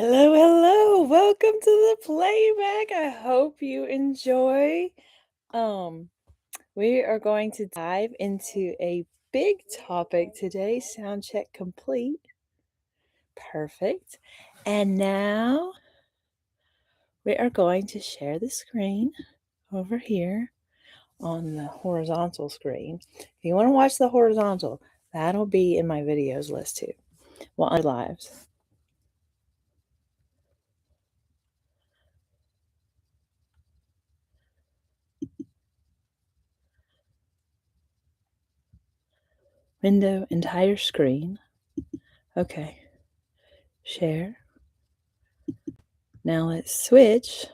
Hello, hello. Welcome to the playback. I hope you enjoy. We are going to dive into a big topic today. Sound check complete. Perfect. And now we are going to share the screen over here on the horizontal screen. If you want to watch the horizontal, that'll be in my videos list too. Well, under lives. Window, entire screen. Okay. Share. Now let's switch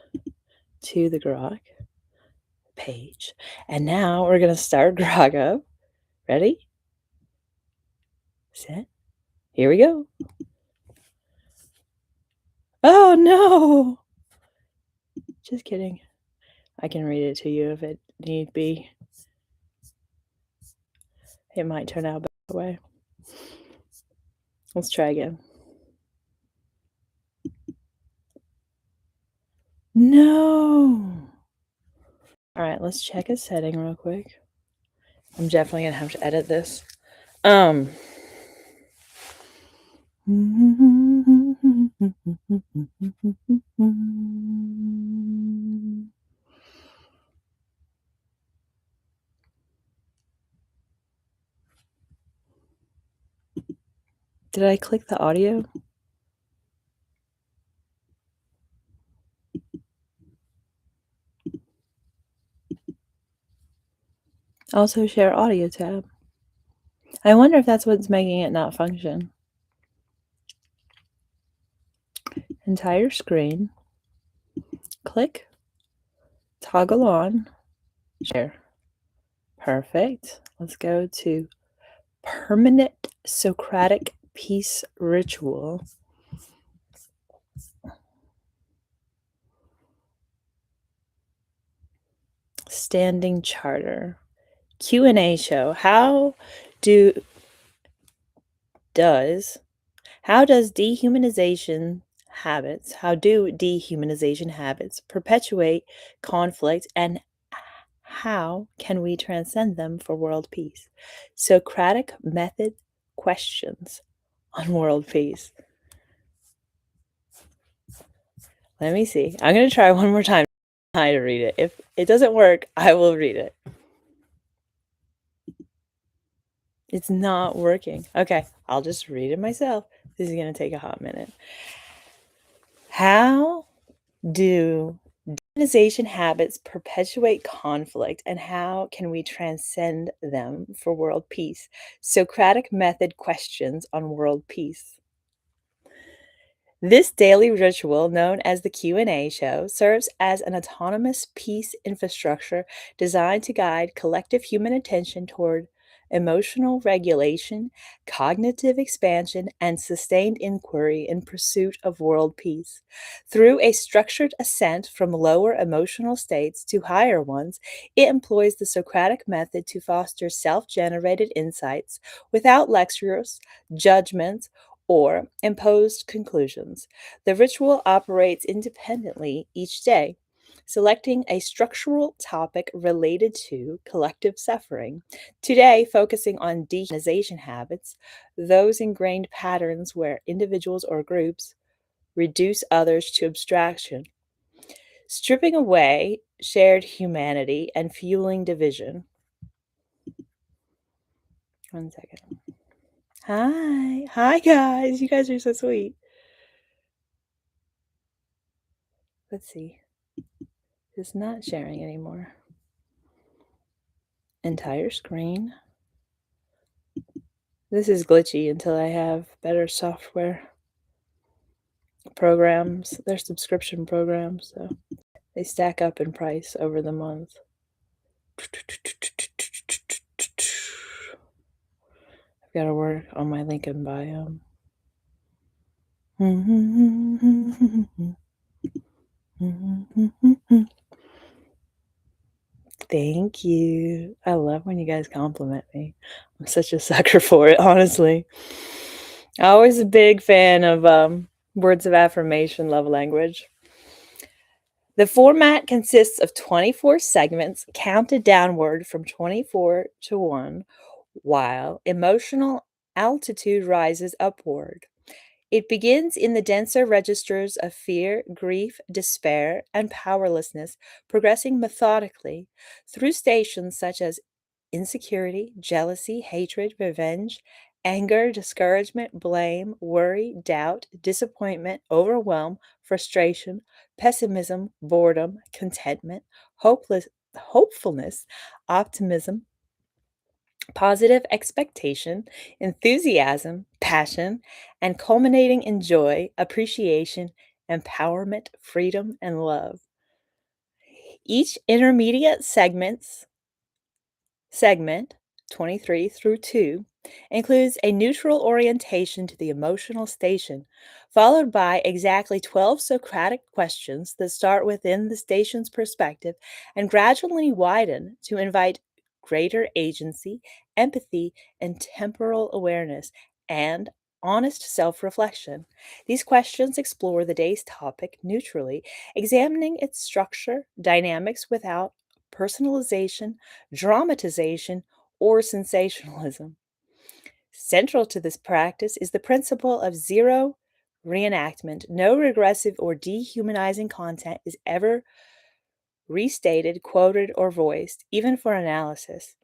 to the grok page. And now we're going to start grok up. Ready? Set. Here we go. Oh no! Just kidding. I can read it to you if it need be. It might turn out that way. Let's try again. No! Alright, let's check a setting real quick. I'm definitely going to have to edit this. Did I click the audio? Also share audio tab. I wonder if that's what's making it not function. Entire screen. Click. Toggle on. Share. Perfect. Let's go to permanent Socratic peace ritual. Standing charter. Q&A show. How does dehumanization habits perpetuate conflict, and how can we transcend them for world peace? Socratic method questions on world peace. Let me see. I'm going to try one more time to read it. If it doesn't work, I will read it. It's not working. Okay, I'll just read it myself. This is going to take a hot minute. How do dehumanization habits perpetuate conflict, and how can we transcend them for world peace? Socratic method questions on world peace. This daily ritual, known as the Q&A show, serves as an autonomous peace infrastructure designed to guide collective human attention toward emotional regulation, cognitive expansion, and sustained inquiry in pursuit of world peace. Through a structured ascent from lower emotional states to higher ones, it employs the Socratic method to foster self-generated insights without lectures, judgments, or imposed conclusions. The ritual operates independently each day, selecting a structural topic related to collective suffering. Today, focusing on dehumanization habits, those ingrained patterns where individuals or groups reduce others to abstraction, stripping away shared humanity and fueling division. One second. Hi guys, you guys are so sweet. Let's see. It's not sharing anymore. Entire screen. This is glitchy until I have better software programs. They're subscription programs, so they stack up in price over the month. I've got to work on my link in bio. Thank you. I love when you guys compliment me. I'm such a sucker for it, honestly. I'm always a big fan of Words of affirmation, love language. The format consists of 24 segments counted downward from 24 to 1, while emotional altitude rises upward. It begins in the denser registers of fear, grief, despair, and powerlessness, progressing methodically through stations such as insecurity, jealousy, hatred, revenge, anger, discouragement, blame, worry, doubt, disappointment, overwhelm, frustration, pessimism, boredom, contentment, hopefulness, optimism, positive expectation, enthusiasm, passion, and culminating in joy, appreciation, empowerment, freedom, and love. Each intermediate segment 23 through 2 includes a neutral orientation to the emotional station, followed by exactly 12 Socratic questions that start within the station's perspective and gradually widen to invite greater agency, empathy, and temporal awareness, and honest self reflection. These questions explore the day's topic neutrally, examining its structure, dynamics without personalization, dramatization, or sensationalism. Central to this practice is the principle of zero reenactment. No regressive or dehumanizing content is ever restated, quoted, or voiced, even for analysis.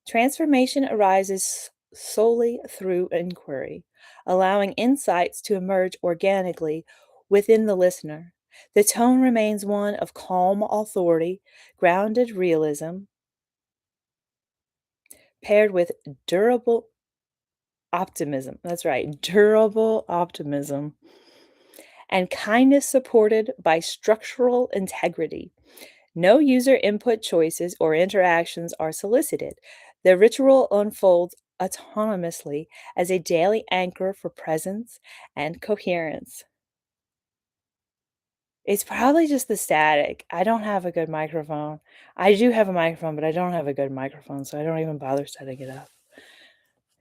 Transformation arises solely through inquiry, allowing insights to emerge organically within the listener. The tone remains one of calm authority, grounded realism, paired with durable optimism. That's right, durable optimism. And kindness supported by structural integrity. No user input choices or interactions are solicited. The ritual unfolds autonomously as a daily anchor for presence and coherence. It's probably just the static. I don't have a good microphone. I do have a microphone, but I don't have a good microphone, so I don't even bother setting it up.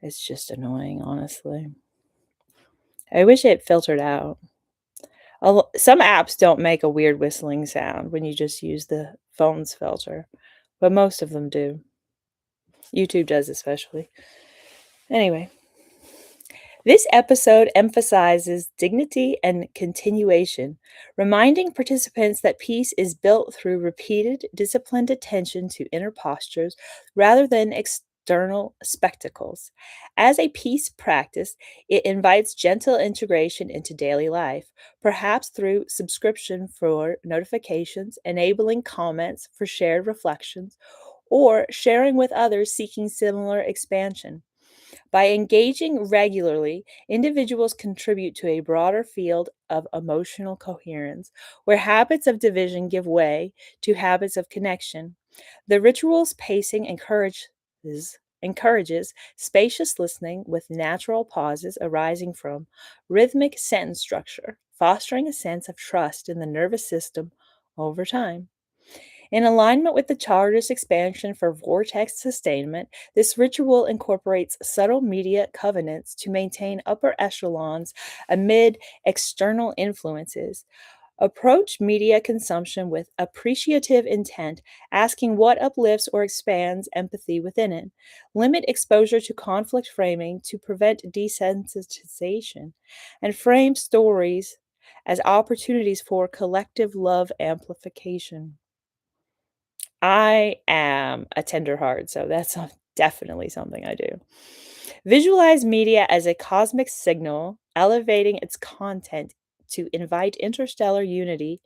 It's just annoying, honestly. I wish it filtered out. Some apps don't make a weird whistling sound when you just use the phone's filter, but most of them do. YouTube does, especially. Anyway, this episode emphasizes dignity and continuation, reminding participants that peace is built through repeated, disciplined attention to inner postures rather than external spectacles. As a peace practice, it invites gentle integration into daily life, perhaps through subscription for notifications, enabling comments for shared reflections, or sharing with others seeking similar expansion. By engaging regularly, individuals contribute to a broader field of emotional coherence, where habits of division give way to habits of connection. The ritual's pacing encourages spacious listening with natural pauses arising from rhythmic sentence structure, fostering a sense of trust in the nervous system over time. In alignment with the Charter's expansion for vortex sustainment, this ritual incorporates subtle media covenants to maintain upper echelons amid external influences. Approach media consumption with appreciative intent, asking what uplifts or expands empathy within it. Limit exposure to conflict framing to prevent desensitization, and frame stories as opportunities for collective love amplification. I am a tender heart, so that's definitely something I do. Visualize media as a cosmic signal, elevating its content to invite interstellar unity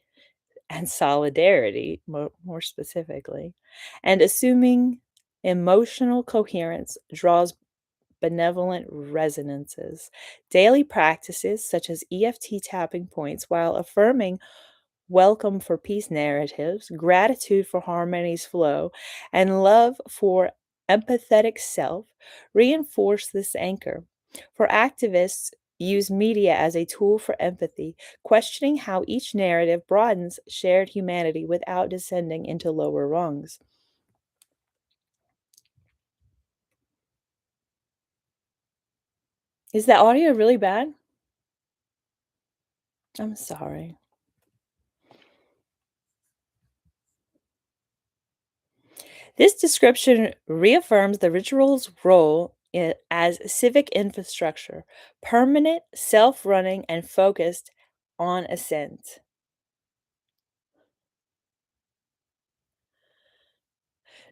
and solidarity, more specifically, and assuming emotional coherence draws benevolent resonances. Daily practices such as EFT tapping points while affirming welcome for peace narratives, gratitude for harmony's flow, and love for empathetic self reinforce this anchor. For activists, use media as a tool for empathy, questioning how each narrative broadens shared humanity without descending into lower rungs. Is the audio really bad? I'm sorry. This description reaffirms the ritual's role as civic infrastructure, permanent, self running, and focused on ascent.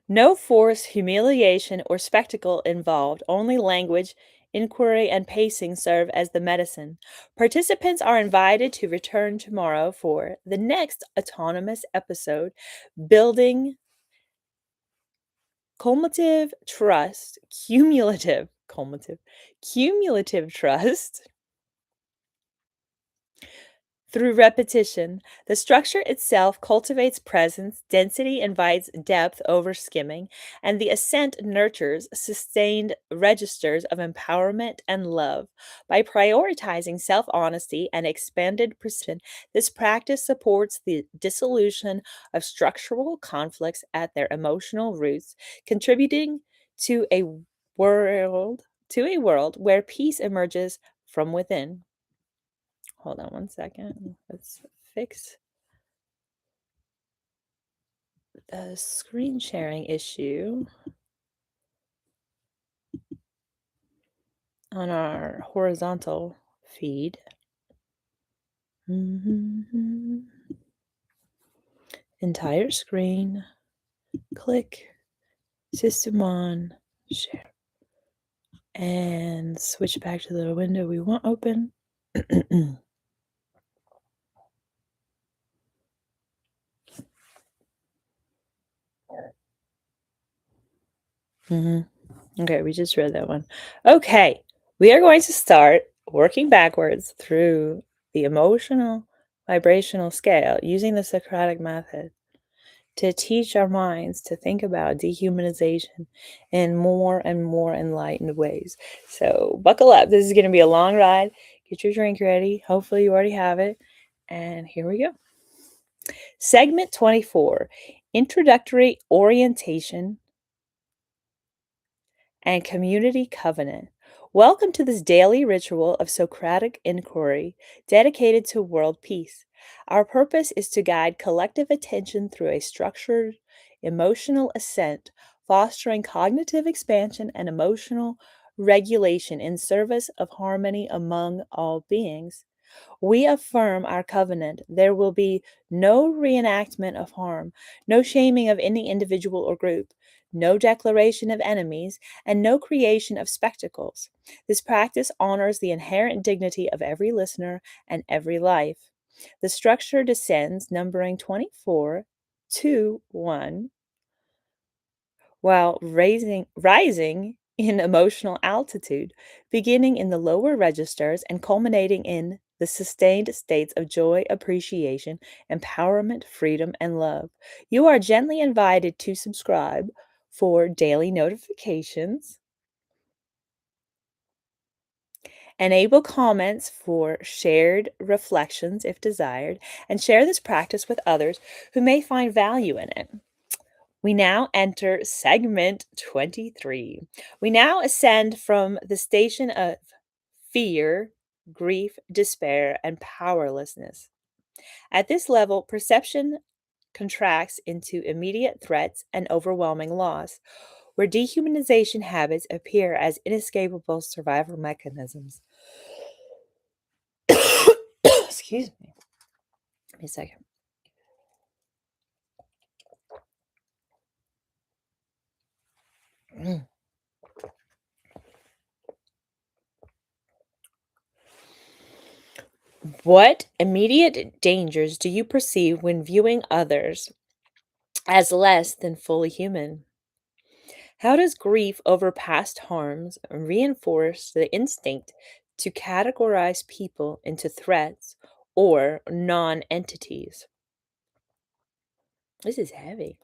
No force, humiliation, or spectacle involved, only language, inquiry, and pacing serve as the medicine. Participants are invited to return tomorrow for the next autonomous episode, Building Cumulative Trust, Cumulative Trust through repetition. The structure itself cultivates presence, density invites depth over skimming, and the ascent nurtures sustained registers of empowerment and love. By prioritizing self honesty and expanded perception, this practice supports the dissolution of structural conflicts at their emotional roots, contributing to a world where peace emerges from within. Hold on one second. Let's fix the screen sharing issue on our horizontal feed. Mhm. Entire screen. Click system on share and switch back to the window we want open. Mhm. Okay, we just read that one. Okay, we are going to start working backwards through the emotional vibrational scale using the Socratic method to teach our minds to think about dehumanization in more and more enlightened ways. So, buckle up. This is going to be a long ride. Get your drink ready. Hopefully, you already have it. And here we go. Segment 24, Introductory Orientation and Community Covenant. Welcome to this daily ritual of Socratic inquiry dedicated to world peace. Our purpose is to guide collective attention through a structured emotional ascent, fostering cognitive expansion and emotional regulation in service of harmony among all beings. We affirm our covenant. There will be no reenactment of harm, no shaming of any individual or group, no declaration of enemies, and no creation of spectacles. This practice honors the inherent dignity of every listener and every life. The structure descends, numbering 24 to 1, while rising in emotional altitude, beginning in the lower registers and culminating in the sustained states of joy, appreciation, empowerment, freedom, and love. You are gently invited to subscribe for daily notifications, enable comments for shared reflections if desired, and share this practice with others who may find value in it. We now enter segment 23. We now ascend from the station of fear, grief, despair, and powerlessness. At this level, perception contracts into immediate threats and overwhelming loss, where dehumanization habits appear as inescapable survival mechanisms. Excuse me. Give me a second. Mm. What immediate dangers do you perceive when viewing others as less than fully human? How does grief over past harms reinforce the instinct to categorize people into threats or non entities? This is heavy.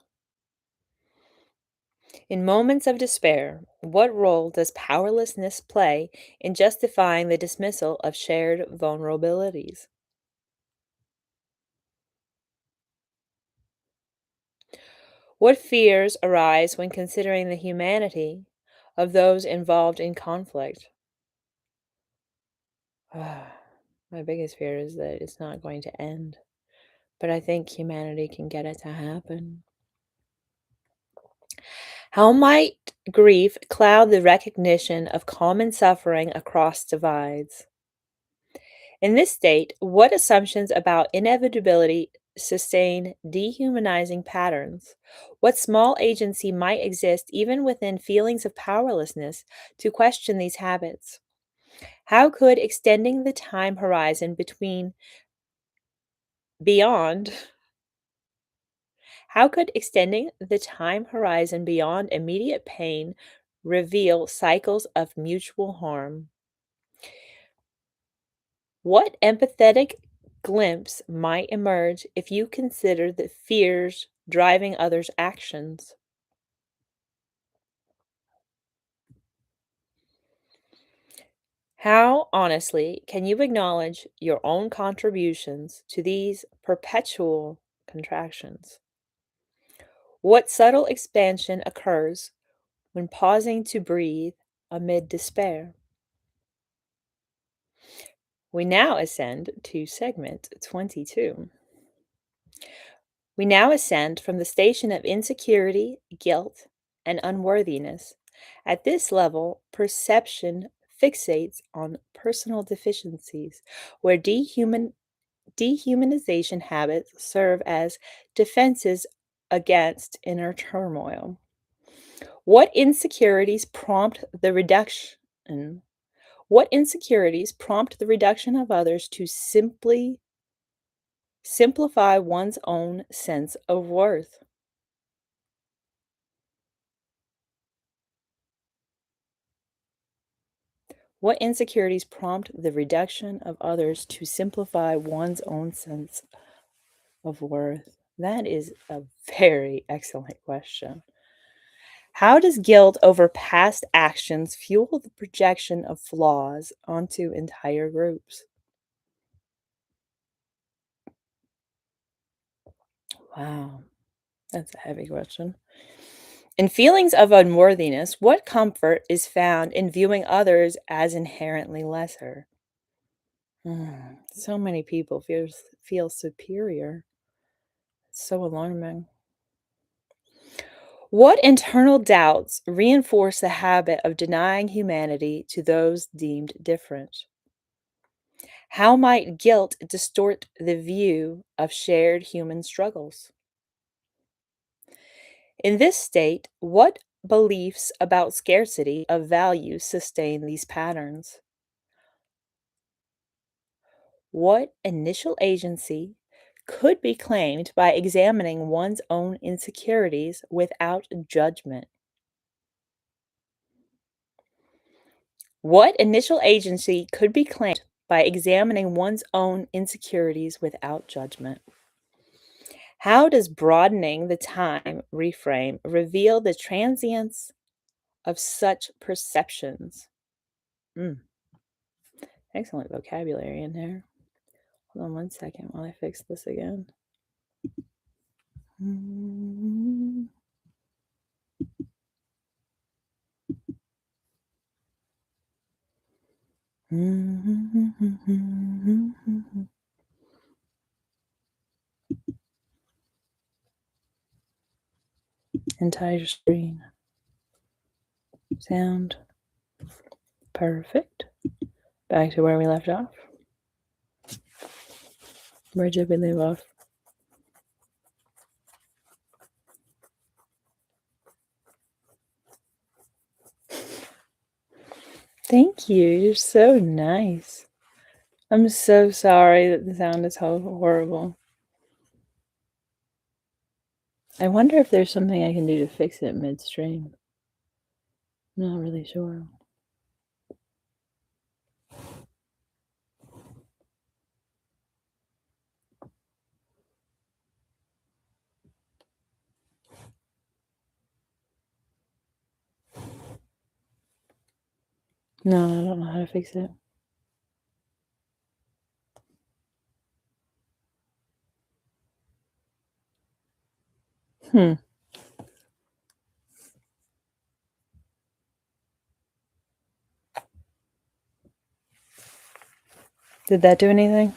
In moments of despair, what role does powerlessness play in justifying the dismissal of shared vulnerabilities? What fears arise when considering the humanity of those involved in conflict? My biggest fear is that it's not going to end, but I think humanity can get it to happen. How might grief cloud the recognition of common suffering across divides? In this state, what assumptions about inevitability sustain dehumanizing patterns? What small agency might exist even within feelings of powerlessness to question these habits? How could extending the time horizon between beyond how could extending the time horizon beyond immediate pain reveal cycles of mutual harm? What empathetic glimpse might emerge if you consider the fears driving others' actions? How honestly can you acknowledge your own contributions to these perpetual contractions? What subtle expansion occurs when pausing to breathe amid despair? We now ascend to segment 22. We now ascend from the station of insecurity, guilt, and unworthiness. At this level, perception fixates on personal deficiencies, where dehumanization habits serve as defenses against inner turmoil. What insecurities prompt the reduction? What insecurities prompt the reduction of others to simply simplify one's own sense of worth? What insecurities prompt the reduction of others to simplify one's own sense of worth? That is a very excellent question. How does guilt over past actions fuel the projection of flaws onto entire groups? Wow, that's a heavy question. In feelings of unworthiness, what comfort is found in viewing others as inherently lesser? So many people feel superior. It's so alarming. What internal doubts reinforce the habit of denying humanity to those deemed different? How might guilt distort the view of shared human struggles? In this state, what beliefs about scarcity of value sustain these patterns? What initial agency could be claimed by examining one's own insecurities without judgment? What initial agency could be claimed by examining one's own insecurities without judgment? How does broadening the time reframe reveal the transience of such perceptions? Mm, excellent vocabulary in there. Hold on one second while I fix this again. Mm. Entire screen. Sound. Perfect. Back to where we left off. Where did we leave off? Thank you. You're so nice. I'm so sorry that the sound is horrible. I wonder if there's something I can do to fix it midstream. I'm not really sure. No, I don't know how to fix it. Hmm. Did that do anything?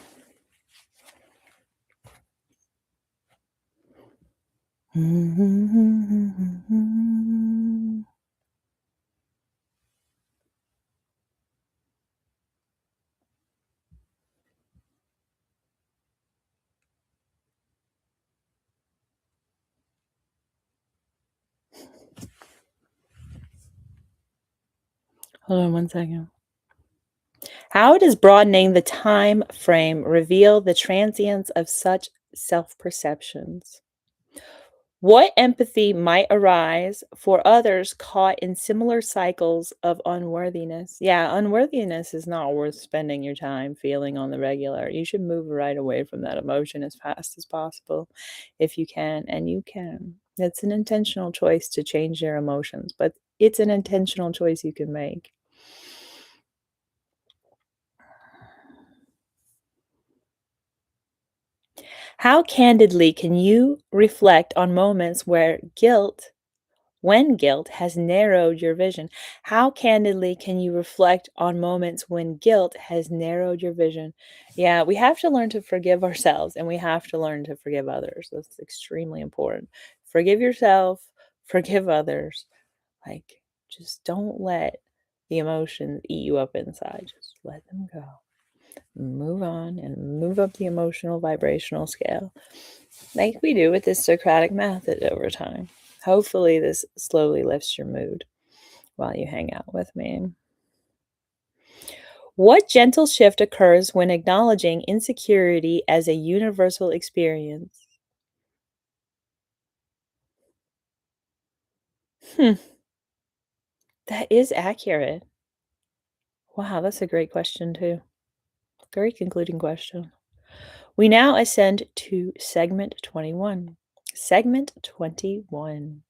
Hold on one second. How does broadening the time frame reveal the transience of such self perceptions? What empathy might arise for others caught in similar cycles of unworthiness? Yeah, unworthiness is not worth spending your time feeling on the regular. You should move right away from that emotion as fast as possible if you can, and you can. It's an intentional choice to change your emotions, but it's an intentional choice you can make. How candidly can you reflect on moments when guilt has narrowed your vision? How candidly can you reflect on moments when guilt has narrowed your vision? Yeah, we have to learn to forgive ourselves and we have to learn to forgive others. That's extremely important. Forgive yourself, forgive others. Like, just don't let the emotions eat you up inside. Just let them go. Move on and move up the emotional vibrational scale like we do with this Socratic method over time. Hopefully, this slowly lifts your mood while you hang out with me. What gentle shift occurs when acknowledging insecurity as a universal experience? Hmm, that is accurate. Wow, that's a great question, too. Great concluding question. We now ascend to segment 21. Segment 21.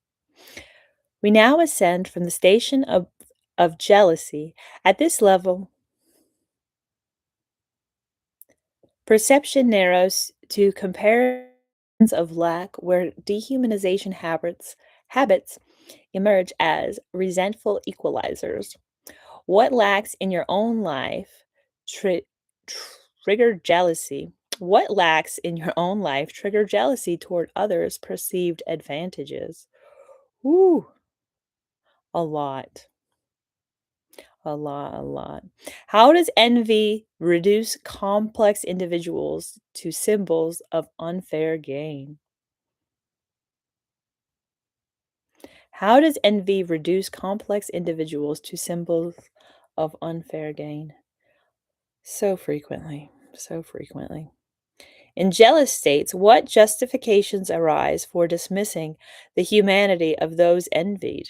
We now ascend from the station of jealousy. At this level, perception narrows to comparisons of lack where dehumanization habits emerge as resentful equalizers. What lacks in your own life tri- trigger jealousy? What lacks in your own life trigger jealousy toward others' perceived advantages? Ooh, a lot. A lot. How does envy reduce complex individuals to symbols of unfair gain? How does envy reduce complex individuals to symbols of unfair gain? So frequently, so frequently. In jealous states, what justifications arise for dismissing the humanity of those envied?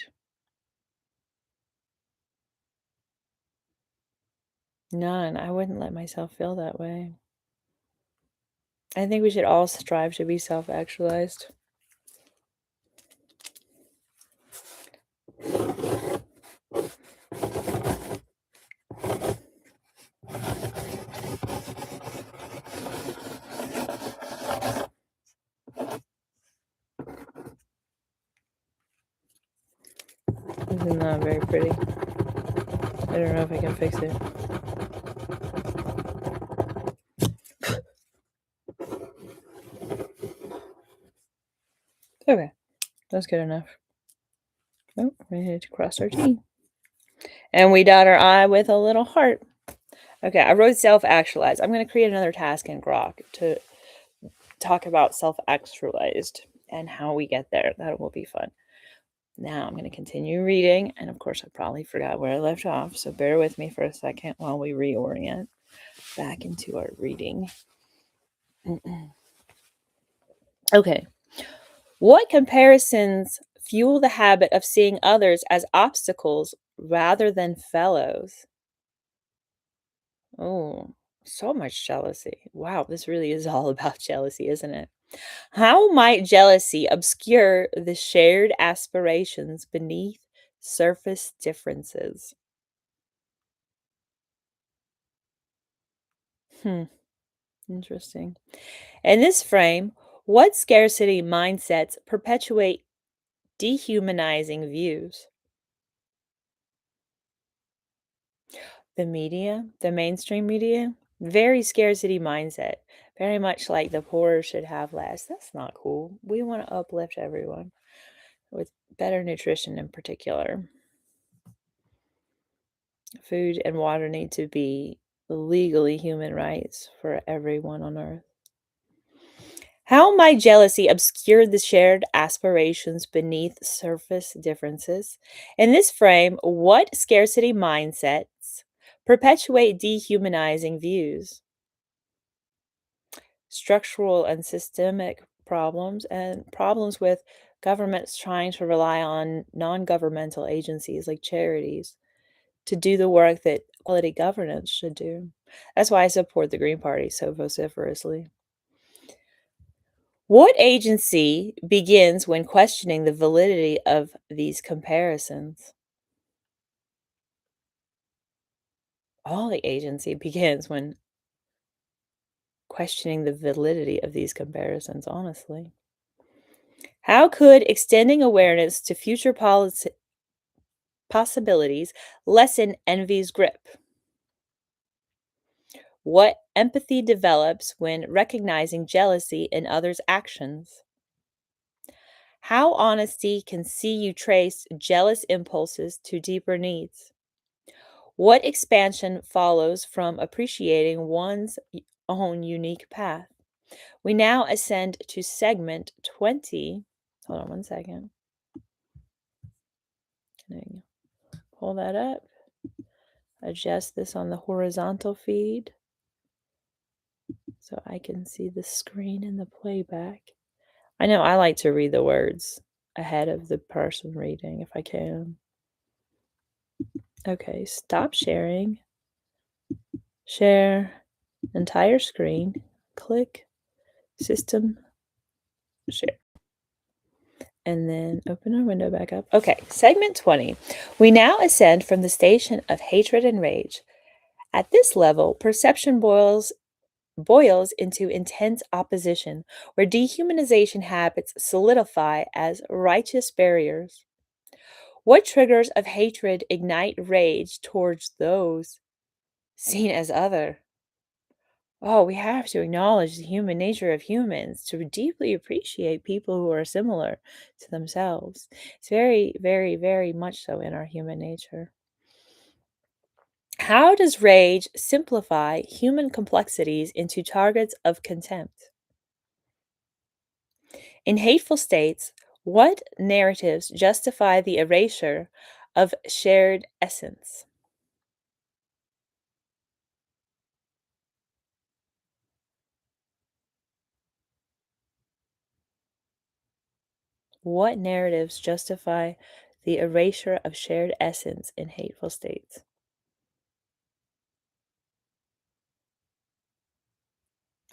None. I wouldn't let myself feel that way. I think we should all strive to be self actualized. This is not very pretty. I don't know if I can fix it. Okay, that's good enough. Oh, we need to cross our T. And we dot our I with a little heart. Okay, I wrote self actualized. I'm going to create another task in Grok to talk about self actualized and how we get there. That will be fun. Now I'm going to continue reading. And of course, I probably forgot where I left off. So bear with me for a second while we reorient back into our reading. Okay. What comparisons fuel the habit of seeing others as obstacles rather than fellows? Oh, so much jealousy. Wow, this really is all about jealousy, isn't it? How might jealousy obscure the shared aspirations beneath surface differences? Hmm, interesting. In this frame, what scarcity mindsets perpetuate dehumanizing views? The media, the mainstream media? Very scarcity mindset. Very much like the poor should have less. That's not cool. We want to uplift everyone with better nutrition in particular. Food and water need to be legally human rights for everyone on earth. How might jealousy obscure the shared aspirations beneath surface differences? In this frame, what scarcity mindsets perpetuate dehumanizing views? Structural and systemic problems, and problems with governments trying to rely on non governmental agencies like charities to do the work that quality governance should do. That's why I support the Green Party so vociferously. What agency begins when questioning the validity of these comparisons? All the agency begins when questioning the validity of these comparisons, honestly. How could extending awareness to future possibilities lessen envy's grip? What empathy develops when recognizing jealousy in others' actions? How honesty can see you trace jealous impulses to deeper needs? What expansion follows from appreciating one's own unique path? We now ascend to segment 20. Hold on one second. Can I pull that up? Adjust this on the horizontal feed so I can see the screen in the playback. I know I like to read the words ahead of the person reading if I can. Okay, stop sharing. Share entire screen. Click system share. And then open our window back up. Okay, segment 20. We now ascend from the station of hatred and rage. At this level, perception boils into intense opposition, where dehumanization habits solidify as righteous barriers. What triggers of hatred ignite rage towards those seen as other? Oh, we have to acknowledge the human nature of humans to deeply appreciate people who are similar to themselves. It's very, very, very much so in our human nature. How does rage simplify human complexities into targets of contempt? In hateful states, what narratives justify the erasure of shared essence? What narratives justify the erasure of shared essence in hateful states?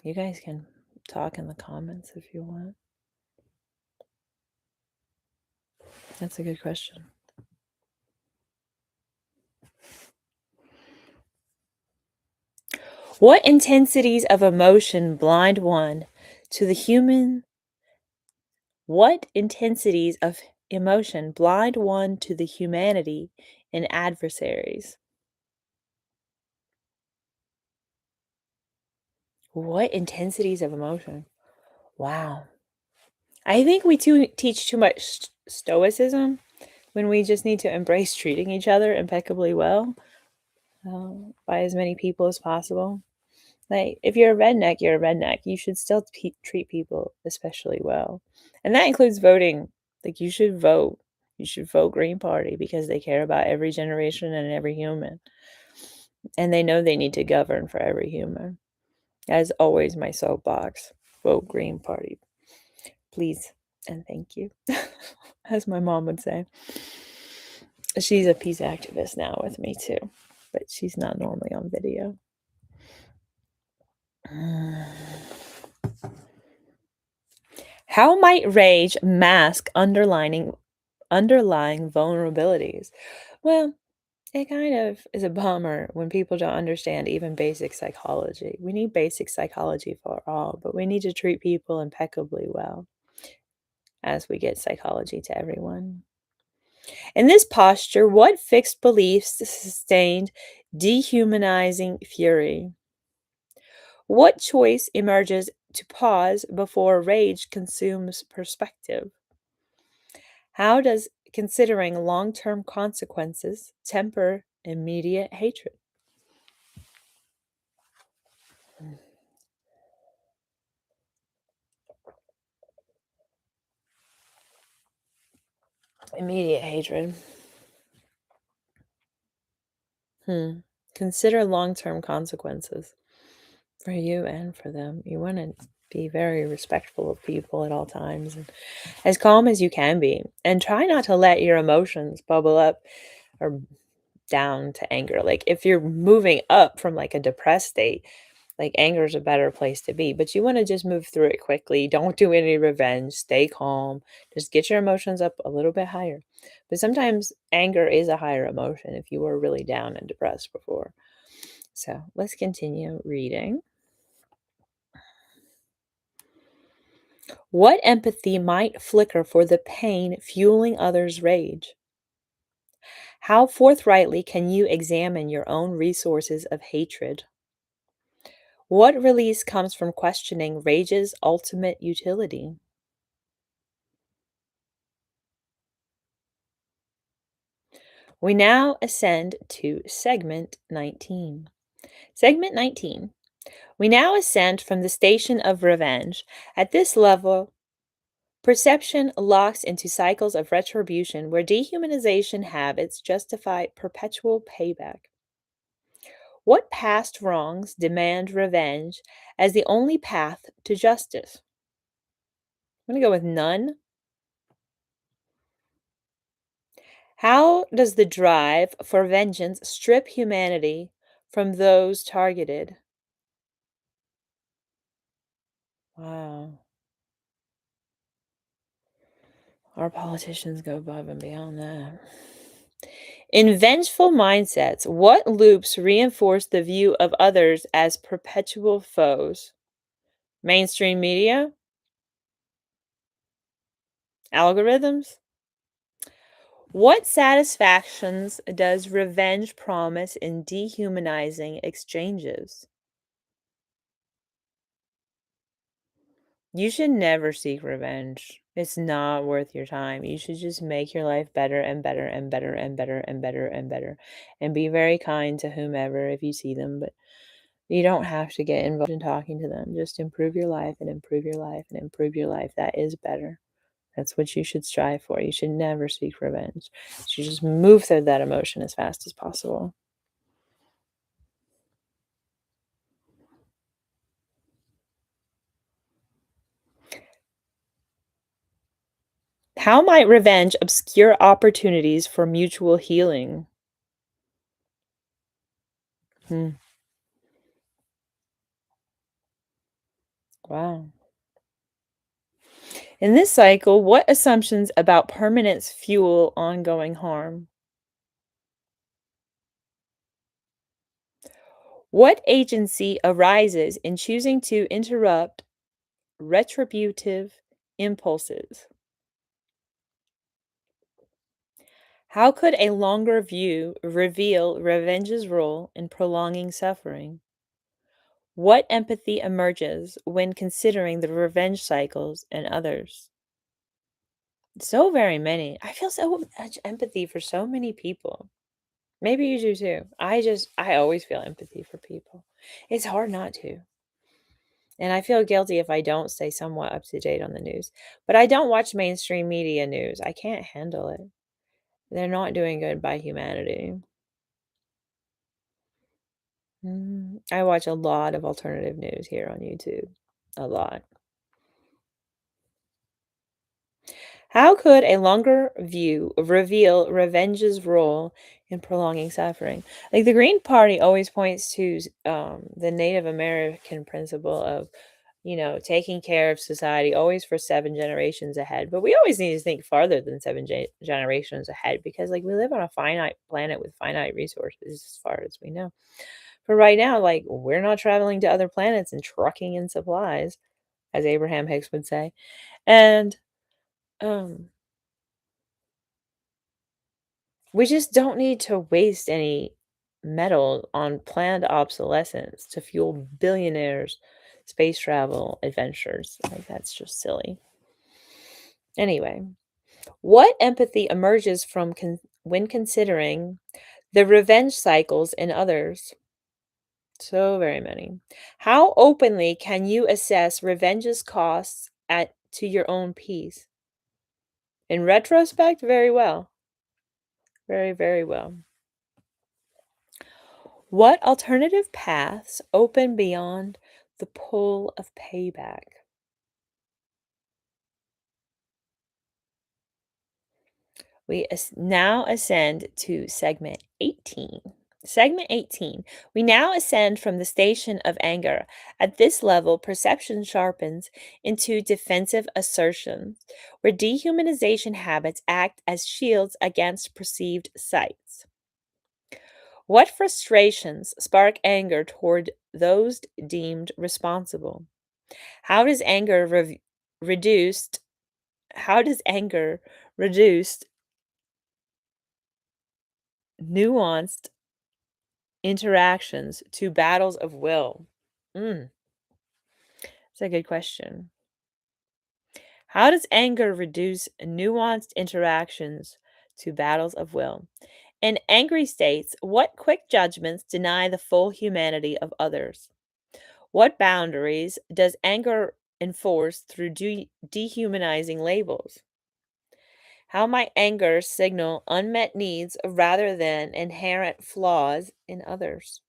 You guys can talk in the comments if you want. That's a good question. What intensities of emotion blind one to the human? What intensities of emotion blind one to the humanity in adversaries? What intensities of emotion? Wow. I think we teach too much stoicism when we just need to embrace treating each other impeccably well by as many people as possible. Like, if you're a redneck, you're a redneck. You should still treat people especially well. And that includes voting. Like, you should vote. You should vote Green Party because they care about every generation and every human. And they know they need to govern for every human. As always, my soapbox. Vote Green Party. Please and thank you. As my mom would say. She's a peace activist now with me too, but she's not normally on video. How might rage mask underlying vulnerabilities? Well, it kind of is a bummer when people don't understand even basic psychology. We need basic psychology for all, but we need to treat people impeccably well as we get psychology to everyone. In this posture, what fixed beliefs sustained dehumanizing fury? What choice emerges to pause before rage consumes perspective? How does considering long term consequences temper immediate hatred? Immediate hatred. Hmm. Consider long term consequences for you and for them. You want to be very respectful of people at all times and as calm as you can be. And try not to let your emotions bubble up or down to anger. Like if you're moving up from like a depressed state, like anger is a better place to be, but you want to just move through it quickly. Don't do any revenge. Stay calm. Just get your emotions up a little bit higher. But sometimes anger is a higher emotion if you were really down and depressed before. So let's continue reading. What empathy might flicker for the pain fueling others' rage? How forthrightly can you examine your own resources of hatred? What release comes from questioning rage's ultimate utility? We now ascend to segment 19. Segment 19. We now ascend from the station of revenge. At this level, perception locks into cycles of retribution where dehumanization habits justify perpetual payback. What past wrongs demand revenge as the only path to justice? I'm going to go with none. How does the drive for vengeance strip humanity from those targeted? Wow. Our politicians go above and beyond that. In vengeful mindsets, what loops reinforce the view of others as perpetual foes? Mainstream media? Algorithms? What satisfactions does revenge promise in dehumanizing exchanges? You should never seek revenge. It's not worth your time. You should just make your life better and better and better and better and better and better. And be very kind to whomever if you see them, but you don't have to get involved in talking to them. Just improve your life and improve your life and improve your life. That is better. That's what you should strive for. You should never seek revenge. You should just move through that emotion as fast as possible. How might revenge obscure opportunities for mutual healing? Hmm. Wow. In this cycle, what assumptions about permanence fuel ongoing harm? What agency arises in choosing to interrupt retributive impulses? How could a longer view reveal revenge's role in prolonging suffering? What empathy emerges when considering the revenge cycles in others? So very many. I feel so much empathy for so many people. Maybe you do too. I always feel empathy for people. It's hard not to. And I feel guilty if I don't stay somewhat up to date on the news. But I don't watch mainstream media news. I can't handle it. They're not doing good by humanity. I watch a lot of alternative news here on YouTube. A lot. How could a longer view reveal revenge's role in prolonging suffering? Like the Green Party always points to the Native American principle of, taking care of society always for 7 generations ahead. But we always need to think farther than 7 generations ahead because, like, we live on a finite planet with finite resources as far as we know. For right now, like, we're not traveling to other planets and trucking in supplies, as Abraham Hicks would say. And, um, we just don't need to waste any metal on planned obsolescence to fuel billionaires' space travel adventures. Like, that's just silly. Anyway, what empathy emerges from when considering the revenge cycles in others? So very many. How openly can you assess revenge's costs to your own peace? In retrospect, very well. Very, very well. What alternative paths open beyond the pull of payback? We now ascend to segment 18. Segment 18. We now ascend from the station of anger. At this level, perception sharpens into defensive assertions, where dehumanization habits act as shields against perceived sights. What frustrations spark anger toward those deemed responsible? How does anger reduced how does anger reduced nuanced interactions to battles of will? Mm, that's a good question. How does anger reduce nuanced interactions to battles of will? In angry states, what quick judgments deny the full humanity of others? What boundaries does anger enforce through dehumanizing labels? How might anger signal unmet needs rather than inherent flaws in others?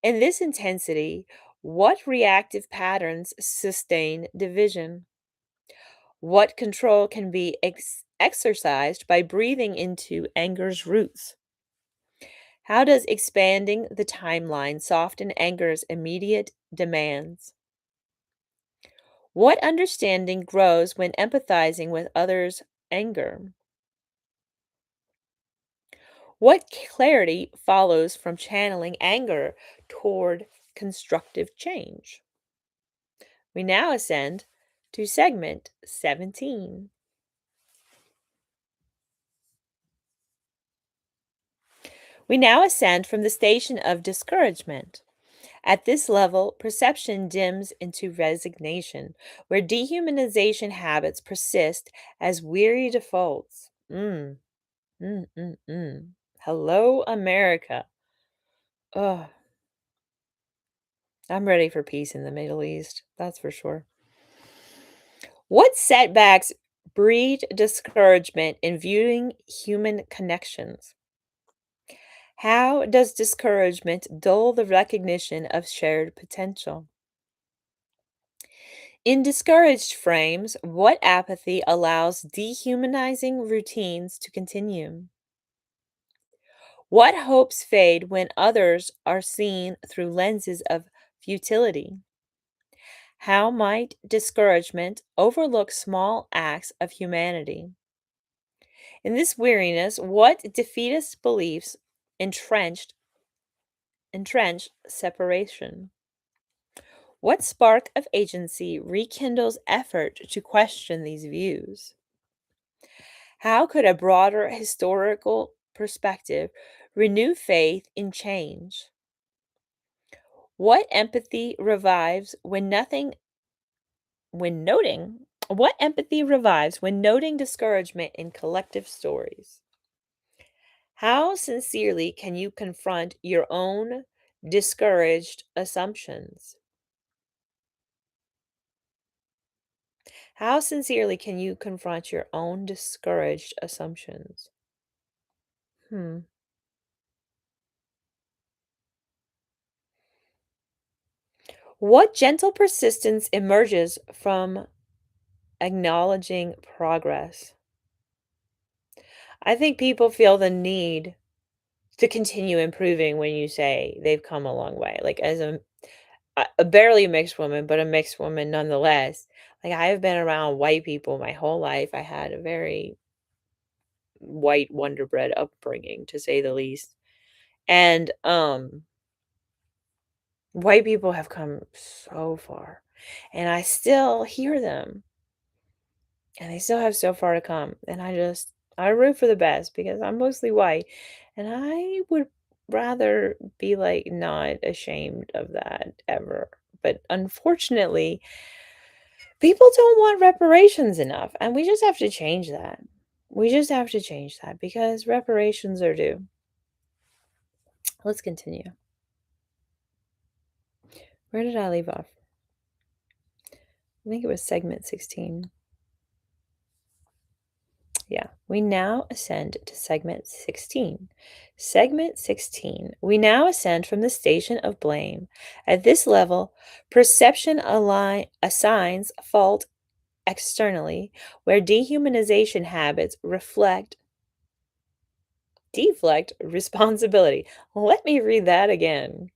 In this intensity, what reactive patterns sustain division? What control can be exercised by breathing into anger's roots? How does expanding the timeline soften anger's immediate demands? What understanding grows when empathizing with others' anger? What clarity follows from channeling anger toward constructive change? We now ascend to segment 17. We now ascend from the station of discouragement. At this level, perception dims into resignation, where dehumanization habits persist as weary defaults. Mm, mm, mm. Hello, America. Ugh, I'm ready for peace in the Middle East. That's for sure. What setbacks breed discouragement in viewing human connections? How does discouragement dull the recognition of shared potential? In discouraged frames, what apathy allows dehumanizing routines to continue? What hopes fade when others are seen through lenses of futility? How might discouragement overlook small acts of humanity? In this weariness, what defeatist beliefs entrenched entrench separation? What spark of agency rekindles effort to question these views? How could a broader historical perspective renew faith in change? What empathy revives when noting what empathy revives when noting discouragement in collective stories? How sincerely can you confront your own discouraged assumptions? How sincerely can you confront your own discouraged assumptions? Hmm. What gentle persistence emerges from acknowledging progress? I think people feel the need to continue improving when you say they've come a long way. Like, as a barely mixed woman, but a mixed woman nonetheless. Like, I have been around white people my whole life. I had a very white Wonder Bread upbringing, to say the least. And white people have come so far, and I still hear them, and they still have so far to come. And I root for the best because I'm mostly white, and I would. rather be, like, not ashamed of that ever. But unfortunately, people don't want reparations enough, and we just have to change that. We just have to change that because reparations are due. Let's continue. Where did I leave off? I think it was segment 16. Yeah, we now ascend to segment 16. Segment 16. We now ascend from the station of blame. At this level, perception assigns fault externally, where dehumanization habits deflect responsibility. Let me read that again.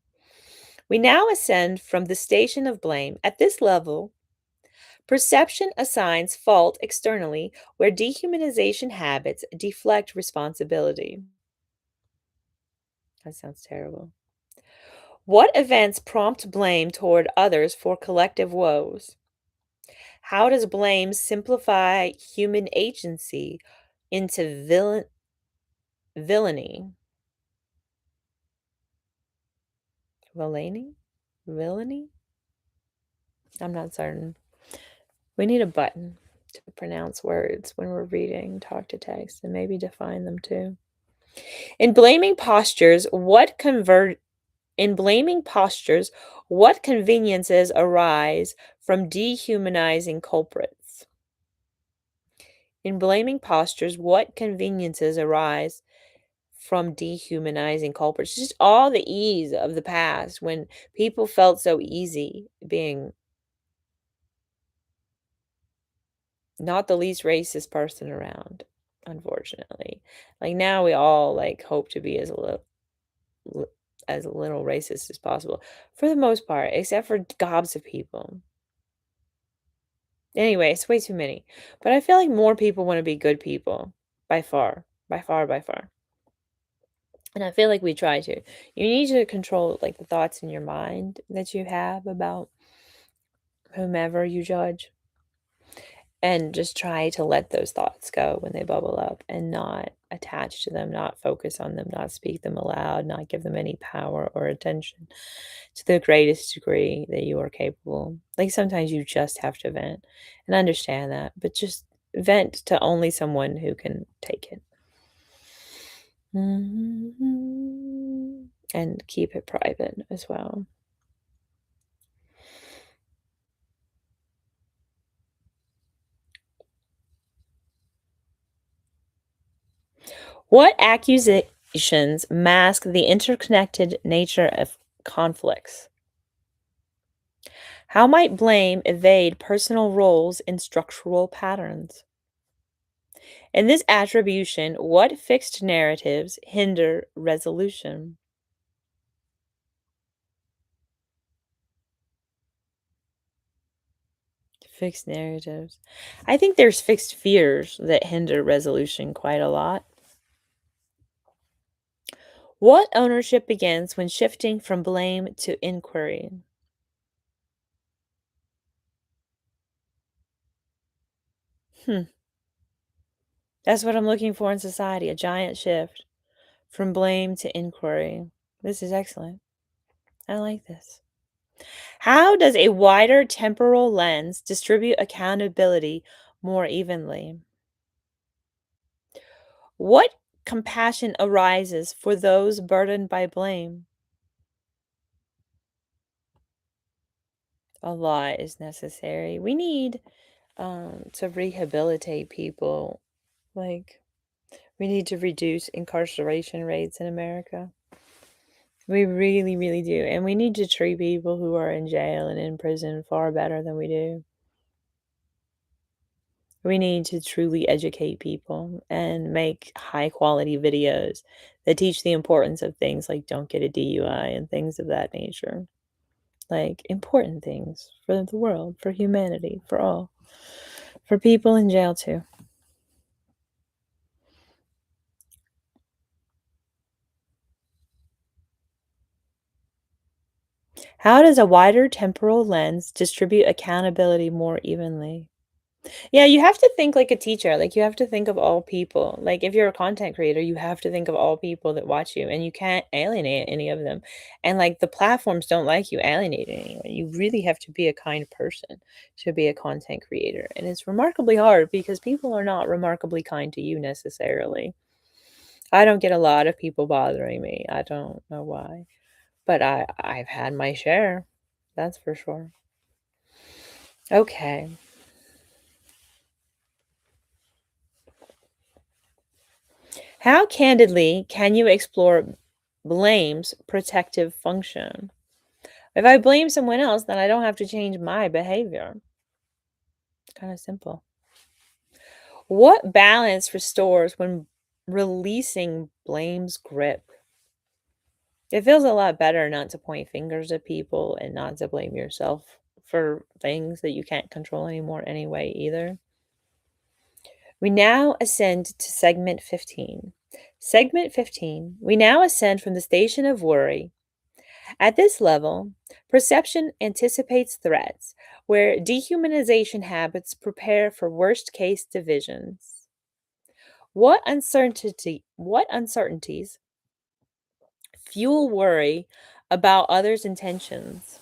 We now ascend from the station of blame. At this level, perception assigns fault externally, where dehumanization habits deflect responsibility. That sounds terrible. What events prompt blame toward others for collective woes? How does blame simplify human agency into villainy? Villainy? Villainy? I'm not certain. We need a button to pronounce words when we're reading talk to text and maybe define them too. In blaming postures, in blaming postures, what conveniences arise from dehumanizing culprits? In blaming postures, what conveniences arise from dehumanizing culprits? Just all the ease of the past when people felt so easy being not the least racist person around, unfortunately. Like now we all like hope to be li- as little racist as possible for the most part, except for gobs of people. Anyway, it's way too many. But I feel like more people want to be good people by far, by far, by far. And I feel like we try to. You need to control like the thoughts in your mind that you have about whomever you judge and just try to let those thoughts go when they bubble up and not attach to them, not focus on them, not speak them aloud, not give them any power or attention to the greatest degree that you are capable. Like sometimes you just have to vent and understand that, but just vent to only someone who can take it. And keep it private as well. What accusations mask the interconnected nature of conflicts? How might blame evade personal roles in structural patterns? In this attribution, what fixed narratives hinder resolution? Fixed narratives. I think there's fixed fears that hinder resolution quite a lot. What ownership begins when shifting from blame to inquiry? Hmm. That's what I'm looking for in society, a giant shift from blame to inquiry. This is excellent. I like this. How does a wider temporal lens distribute accountability more evenly? What compassion arises for those burdened by blame? A lot is necessary. We need to rehabilitate people. Like, we need to reduce incarceration rates in America. We really, really do. And we need to treat people who are in jail and in prison far better than we do. We need to truly educate people and make high quality videos that teach the importance of things like don't get a DUI and things of that nature. Like important things for the world, for humanity, for all, for people in jail too. How does a wider temporal lens distribute accountability more evenly? Yeah, you have to think like a teacher. Like, you have to think of all people. Like, if you're a content creator, you have to think of all people that watch you, and you can't alienate any of them. And, like, the platforms don't like you alienating anyone. You really have to be a kind person to be a content creator. And it's remarkably hard because people are not remarkably kind to you necessarily. I don't get a lot of people bothering me. I don't know why. But I've had my share. That's for sure. Okay. How candidly can you explore blame's protective function? If I blame someone else, then I don't have to change my behavior. Kind of simple. What balance restores when releasing blame's grip? It feels a lot better not to point fingers at people and not to blame yourself for things that you can't control anymore anyway, either. We now ascend to segment 15. Segment 15, we now ascend from the station of worry. At this level, perception anticipates threats, where dehumanization habits prepare for worst case divisions. What uncertainties fuel worry about others' intentions?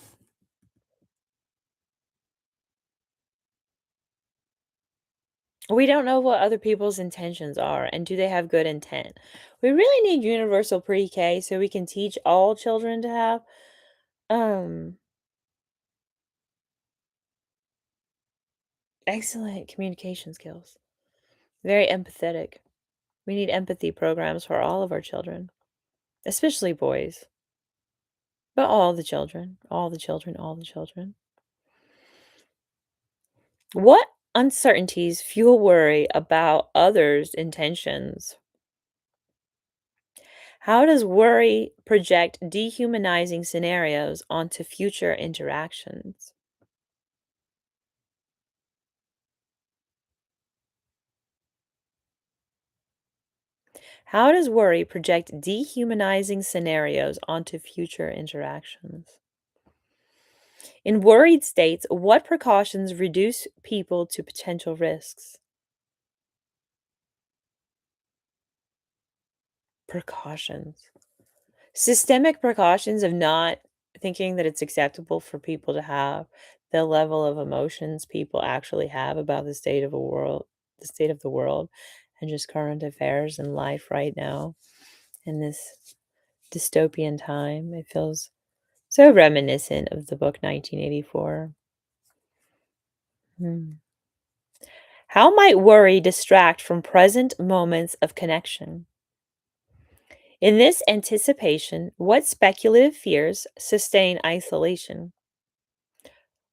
We don't know what other people's intentions are and do they have good intent. We really need universal pre-K so we can teach all children to have um excellent communication skills. Very empathetic. We need empathy programs for all of our children, especially boys, but all the children, all the children, all the children. What uncertainties fuel worry about others' intentions? How does worry project dehumanizing scenarios onto future interactions? How does worry project dehumanizing scenarios onto future interactions? In worried states, what precautions reduce people to potential risks? Precautions. Systemic precautions of not thinking that it's acceptable for people to have the level of emotions people actually have about the state of the world, and just current affairs in life right now in this dystopian time. It feels so reminiscent of the book 1984. Hmm. How might worry distract from present moments of connection? In this anticipation, what speculative fears sustain isolation?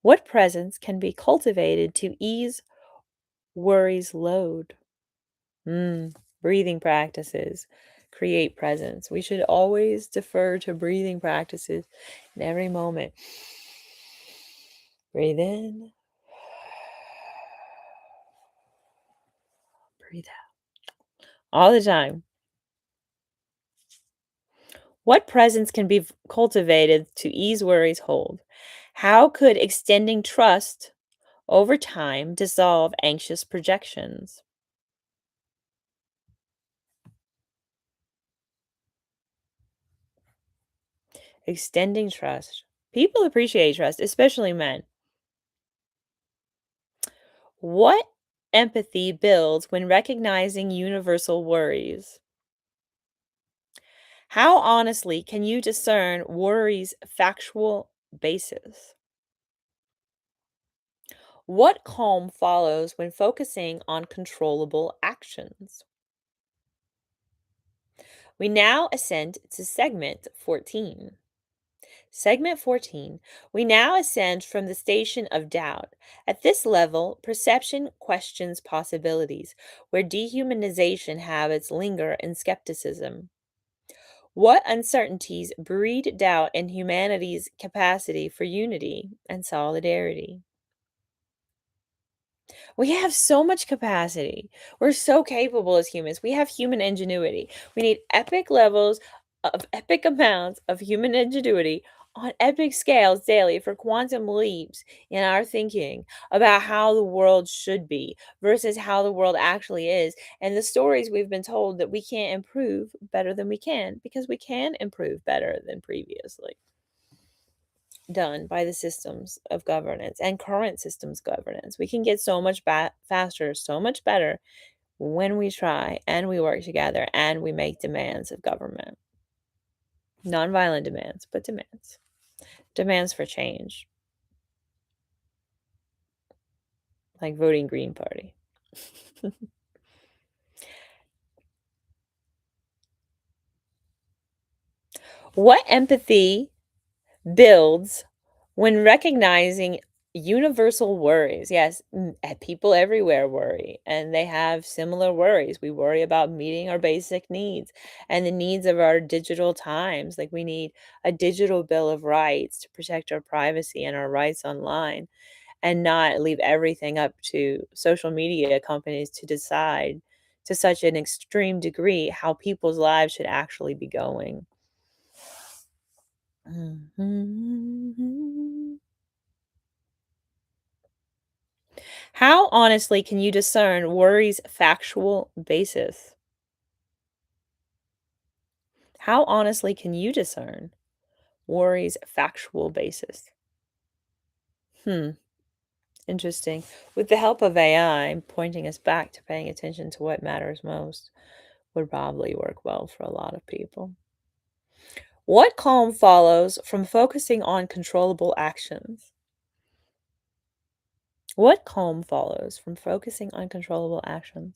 What presence can be cultivated to ease worry's load? Breathing practices create presence. We should always defer to breathing practices in every moment. Breathe in, breathe out. All the time. What presence can be cultivated to ease worry's hold? How could extending trust over time dissolve anxious projections? Extending trust. People appreciate trust, especially men. What empathy builds when recognizing universal worries? How honestly can you discern worry's factual basis? What calm follows when focusing on controllable actions? We now ascend to segment 14. Segment 14, we now ascend from the station of doubt. At this level, perception questions possibilities, where dehumanization habits linger in skepticism. What uncertainties breed doubt in humanity's capacity for unity and solidarity? We have so much capacity. We're so capable as humans. We have human ingenuity. We need epic levels of epic amounts of human ingenuity on epic scales daily for quantum leaps in our thinking about how the world should be versus how the world actually is. And the stories we've been told that we can't improve better than we can, because we can improve better than previously done by the systems of governance and current systems governance. We can get so much faster, so much better when we try and we work together and we make demands of government. Nonviolent demands, but demands. Demands for change, like voting Green Party. What empathy builds when recognizing universal worries? Yes, people everywhere worry, and they have similar worries. We worry about meeting our basic needs and the needs of our digital times. Like, we need a digital bill of rights to protect our privacy and our rights online, and not leave everything up to social media companies to decide to such an extreme degree how people's lives should actually be going. Mhm. How honestly can you discern worry's factual basis? How honestly can you discern worry's factual basis? Hmm, interesting. With the help of AI pointing us back to paying attention to what matters most would probably work well for a lot of people. What calm follows from focusing on controllable actions? What calm follows from focusing on controllable actions?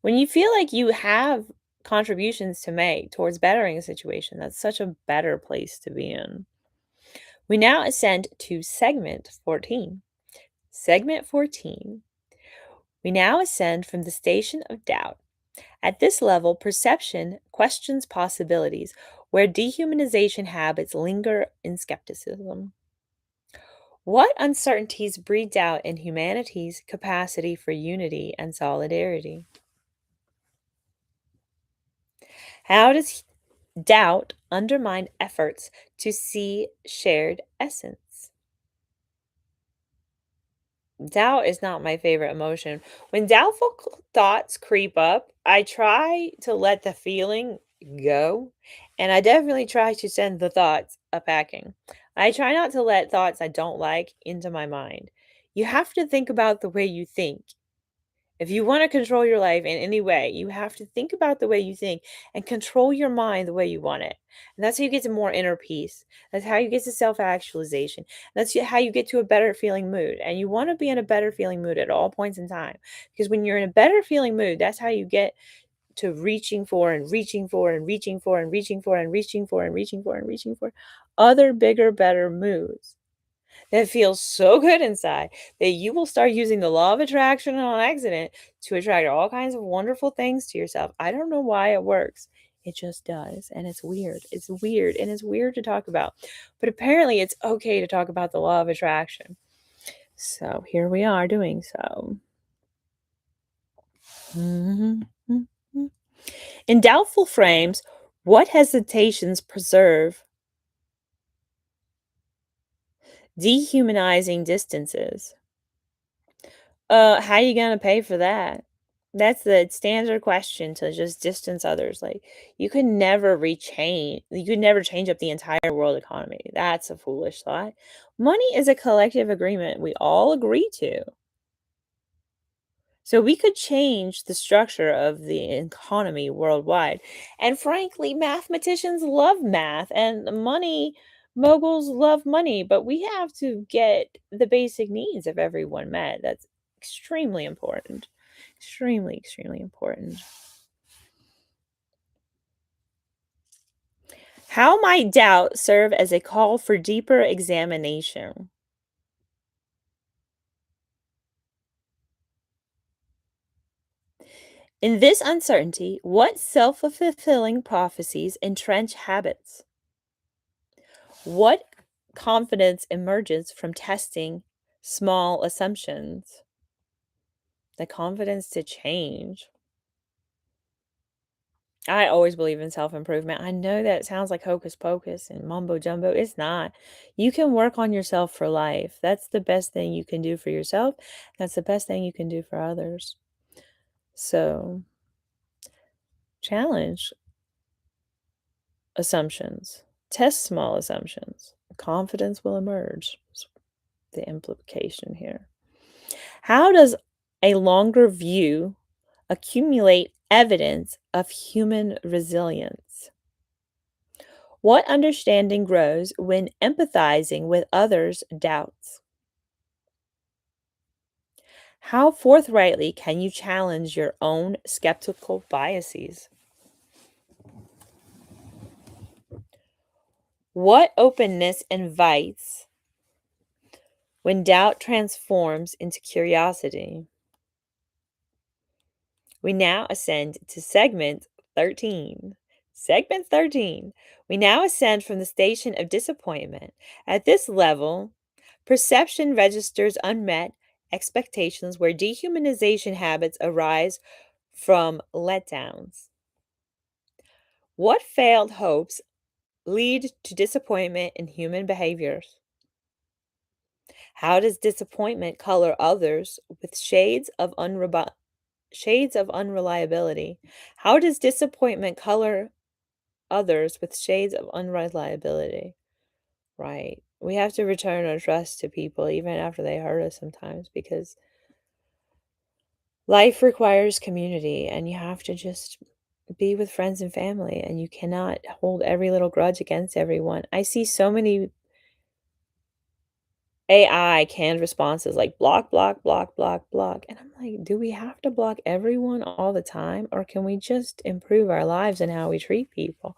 When you feel like you have contributions to make towards bettering a situation, that's such a better place to be in. We now ascend to segment 14. Segment 14. We now ascend from the station of doubt. At this level, perception questions possibilities, where dehumanization habits linger in skepticism. What uncertainties breed doubt in humanity's capacity for unity and solidarity? How does doubt undermine efforts to see shared essence? Doubt is not my favorite emotion. When doubtful thoughts creep up, I try to let the feeling go, and I definitely try to send the thoughts a packing. I try not to let thoughts I don't like into my mind. You have to think about the way you think. If you want to control your life in any way, you have to think about the way you think and control your mind the way you want it. And that's how you get to more inner peace. That's how you get to self actualization. That's how you get to a better feeling mood. And you want to be in a better feeling mood at all points in time. Because when you're in a better feeling mood, that's how you get to reaching for and reaching for and reaching for and reaching for and reaching for and reaching for and reaching for other bigger, better moods that feels so good inside that you will start using the law of attraction on accident to attract all kinds of wonderful things to yourself. I don't know why it works. It just does. And it's weird. It's weird. And it's weird to talk about. But apparently, it's okay to talk about the law of attraction. So here we are doing so. Mhm. Mhm. In doubtful frames, what hesitations preserve dehumanizing distances? How you gonna pay for that? That's the standard question to just distance others. Like, you could never change up the entire world economy. That's a foolish thought. Money is a collective agreement we all agree to. So we could change the structure of the economy worldwide. And frankly, mathematicians love math and money moguls love money, but we have to get the basic needs of everyone met. That's extremely important. Extremely, extremely important. How might doubt serve as a call for deeper examination? In this uncertainty, what self fulfilling prophecies entrench habits? What confidence emerges from testing small assumptions? The confidence to change. I always believe in self improvement. I know that sounds like hocus pocus and mumbo jumbo. It's not. You can work on yourself for life. That's the best thing you can do for yourself. That's the best thing you can do for others. So, challenge assumptions, test small assumptions. Confidence will emerge. Is the implication here. How does a longer view accumulate evidence of human resilience? What understanding grows when empathizing with others' doubts? How forthrightly can you challenge your own skeptical biases? What openness invites when doubt transforms into curiosity? We now ascend to segment 13. Segment 13. We now ascend from the station of disappointment. At this level, perception registers unmet expectations where dehumanization habits arise from letdowns. What failed hopes lead to disappointment in human behaviors? How does disappointment color others with shades of unreliability? How does disappointment color others with shades of unreliability? Right. We have to return our trust to people even after they hurt us sometimes because life requires community and you have to just be with friends and family and you cannot hold every little grudge against everyone. I see so many AI canned responses like block, block, block, block, block. And I'm like, do we have to block everyone all the time? Or can we just improve our lives and how we treat people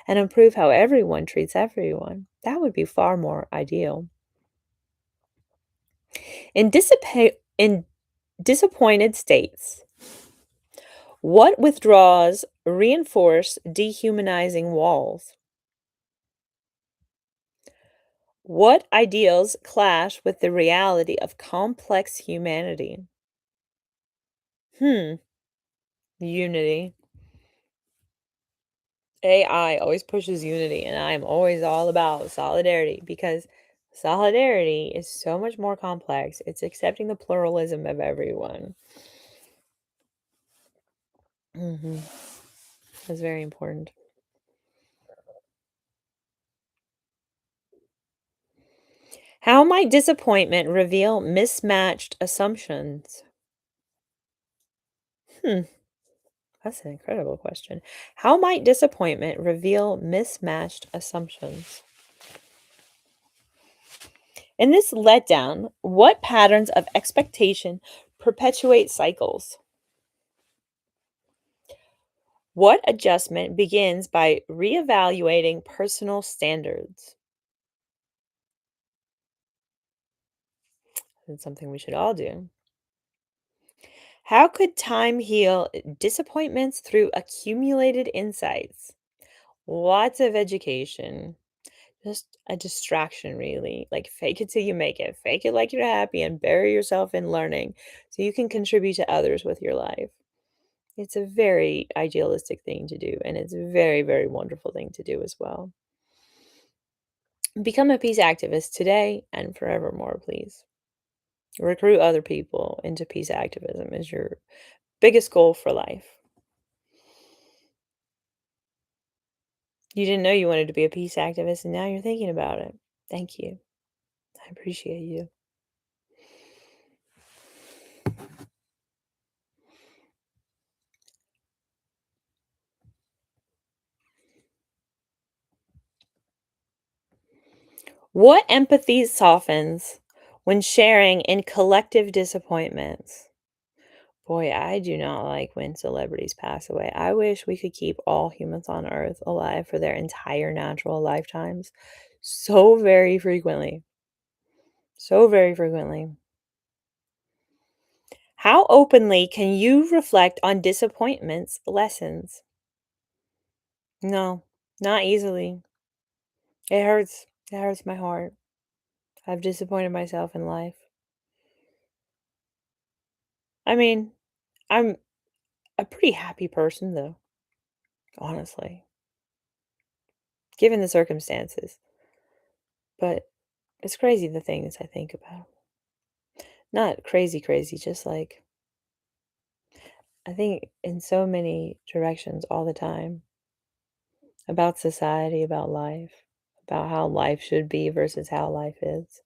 and improve how everyone treats everyone? That would be far more ideal. In disappointed states, what withdraws reinforce dehumanizing walls? What ideals clash with the reality of complex humanity? Hmm, unity. AI always pushes unity, and I'm always all about solidarity because solidarity is so much more complex. It's accepting the pluralism of everyone. Hmm. That's very important. How might disappointment reveal mismatched assumptions? Hmm, that's an incredible question. How might disappointment reveal mismatched assumptions? In this letdown, what patterns of expectation perpetuate cycles? What adjustment begins by reevaluating personal standards? That's something we should all do. How could time heal disappointments through accumulated insights? Lots of education. Just a distraction, really. Like, fake it till you make it. Fake it like you're happy and bury yourself in learning so you can contribute to others with your life. It's a very idealistic thing to do, and it's a very, very wonderful thing to do as well. Become a peace activist today and forevermore, please. Recruit other people into peace activism is your biggest goal for life. You didn't know you wanted to be a peace activist, and now you're thinking about it. Thank you. I appreciate you. What empathy softens when sharing in collective disappointments? Boy, I do not like when celebrities pass away. I wish we could keep all humans on Earth alive for their entire natural lifetimes so very frequently. So very frequently. How openly can you reflect on disappointments, lessons? No, not easily. It hurts. It hurts my heart. I've disappointed myself in life. I mean, I'm a pretty happy person though. honestly, given the circumstances. But it's crazy the things I think about. Not crazy, crazy, just like I think in so many directions all the time about society, about life, about how life should be versus how life is.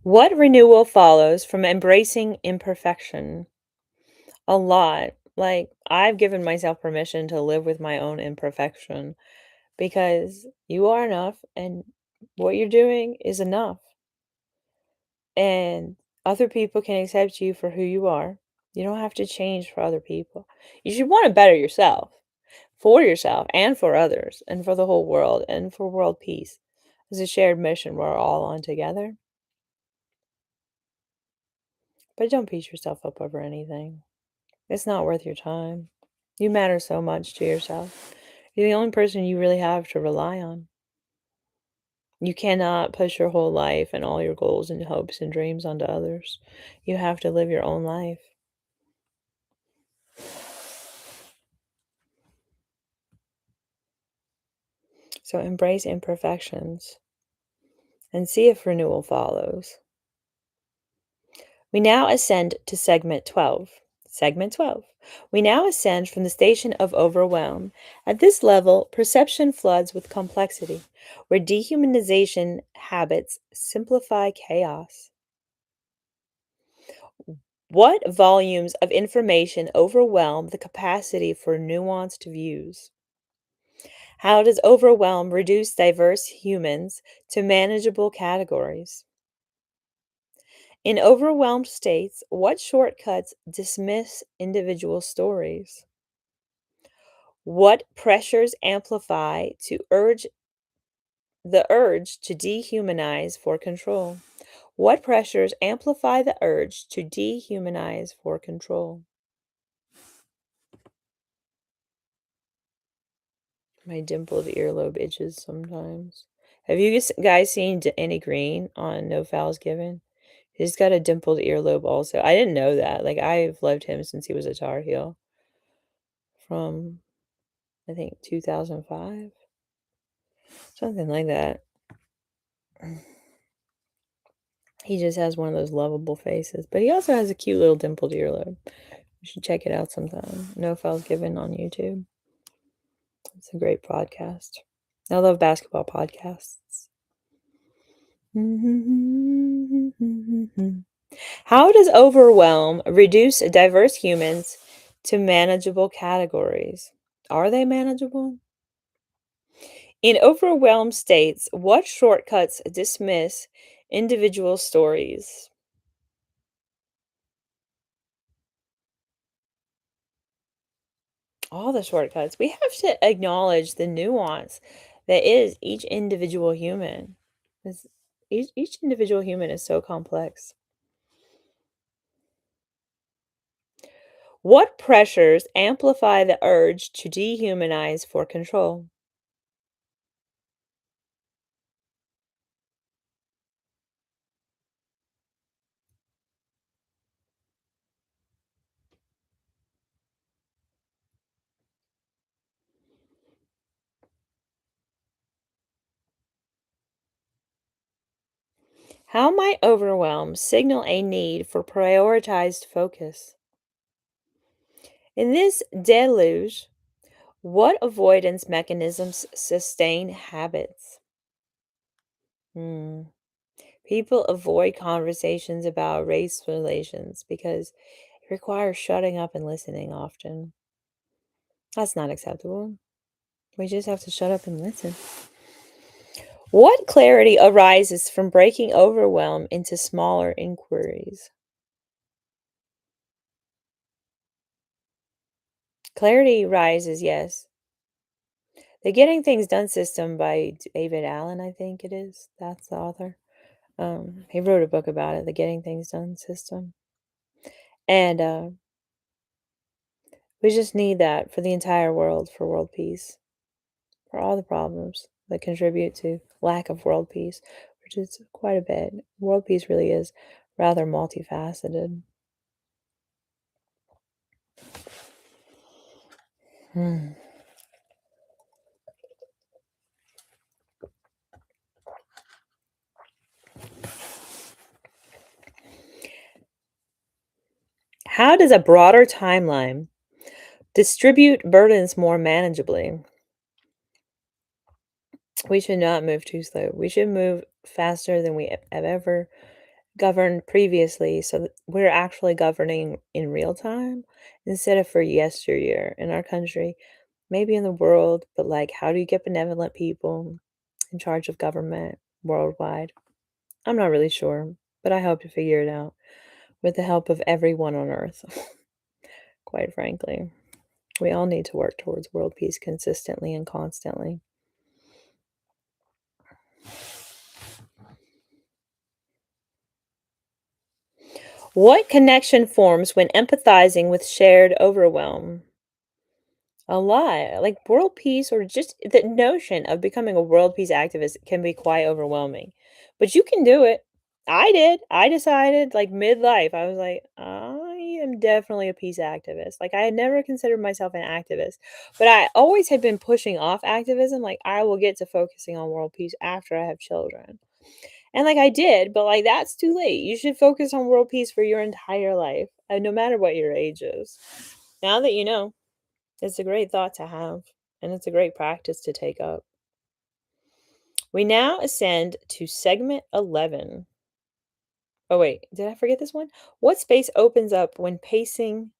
What renewal follows from embracing imperfection? A lot. Like, I've given myself permission to live with my own imperfection because you are enough and what you're doing is enough. And other people can accept you for who you are. You don't have to change for other people. You should want to better yourself for yourself and for others and for the whole world and for world peace. It's a shared mission we're all on together. But don't beat yourself up over anything. It's not worth your time. You matter so much to yourself. You're the only person you really have to rely on. You cannot push your whole life and all your goals and hopes and dreams onto others. You have to live your own life. So embrace imperfections and see if renewal follows. We now ascend to segment 12. Segment 12. We now ascend from the station of overwhelm. At this level, perception floods with complexity, where dehumanization habits simplify chaos. What volumes of information overwhelm the capacity for nuanced views? How does overwhelm reduce diverse humans to manageable categories? In overwhelmed states, what shortcuts dismiss individual stories? What pressures amplify the urge to dehumanize for control? What pressures amplify the urge to dehumanize for control? My dimpled earlobe itches sometimes. Have you guys seen Annie Green on No Fouls Given? He's got a dimpled earlobe also. I didn't know that. Like, I've loved him since he was a Tar Heel from, I think, 2005, something like that. He just has one of those lovable faces, but he also has a cute little dimpled earlobe. You should check it out sometime. No Fouls Given on YouTube. It's a great podcast. I love basketball podcasts. How does overwhelm reduce diverse humans to manageable categories? Are they manageable? In overwhelmed states, what shortcuts dismiss individual stories? All the shortcuts. We have to acknowledge the nuance that is each individual human. Each individual human is so complex. What pressures amplify the urge to dehumanize for control? How might overwhelm signal a need for prioritized focus? In this deluge, what avoidance mechanisms sustain habits? Hmm. People avoid conversations about race relations because it requires shutting up and listening often. That's not acceptable. We just have to shut up and listen. What clarity arises from breaking overwhelm into smaller inquiries? Clarity rises, yes. The Getting Things Done system by David Allen, I think it is. That's the author. He wrote a book about it, the Getting Things Done system. And we just need that for the entire world, for world peace, for all the problems that contribute to lack of world peace. which is quite a bit. World peace really is rather multifaceted. Hmm. How does a broader timeline distribute burdens more manageably? We should not move too slow. We should move faster than we have ever governed previously so that we're actually governing in real time instead of for yesteryear in our country, maybe in the world, but like, how do you get benevolent people in charge of government worldwide? I'm not really sure, but I hope to figure it out with the help of everyone on earth, quite frankly. We all need to work towards world peace consistently and constantly. What connection forms when empathizing with shared overwhelm? A lot. Like world peace or just the notion of becoming a world peace activist can be quite overwhelming. But you can do it. I did. I decided like midlife. I was like, I am definitely a peace activist. Like I had never considered myself an activist, but I always had been pushing off activism. Like I will get to focusing on world peace after I have children. And like I did, but like that's too late. You should focus on world peace for your entire life, no matter what your age is. Now that you know, it's a great thought to have, and it's a great practice to take up. We now ascend to segment 11. Oh, wait, did I forget this one? What space opens up when pacing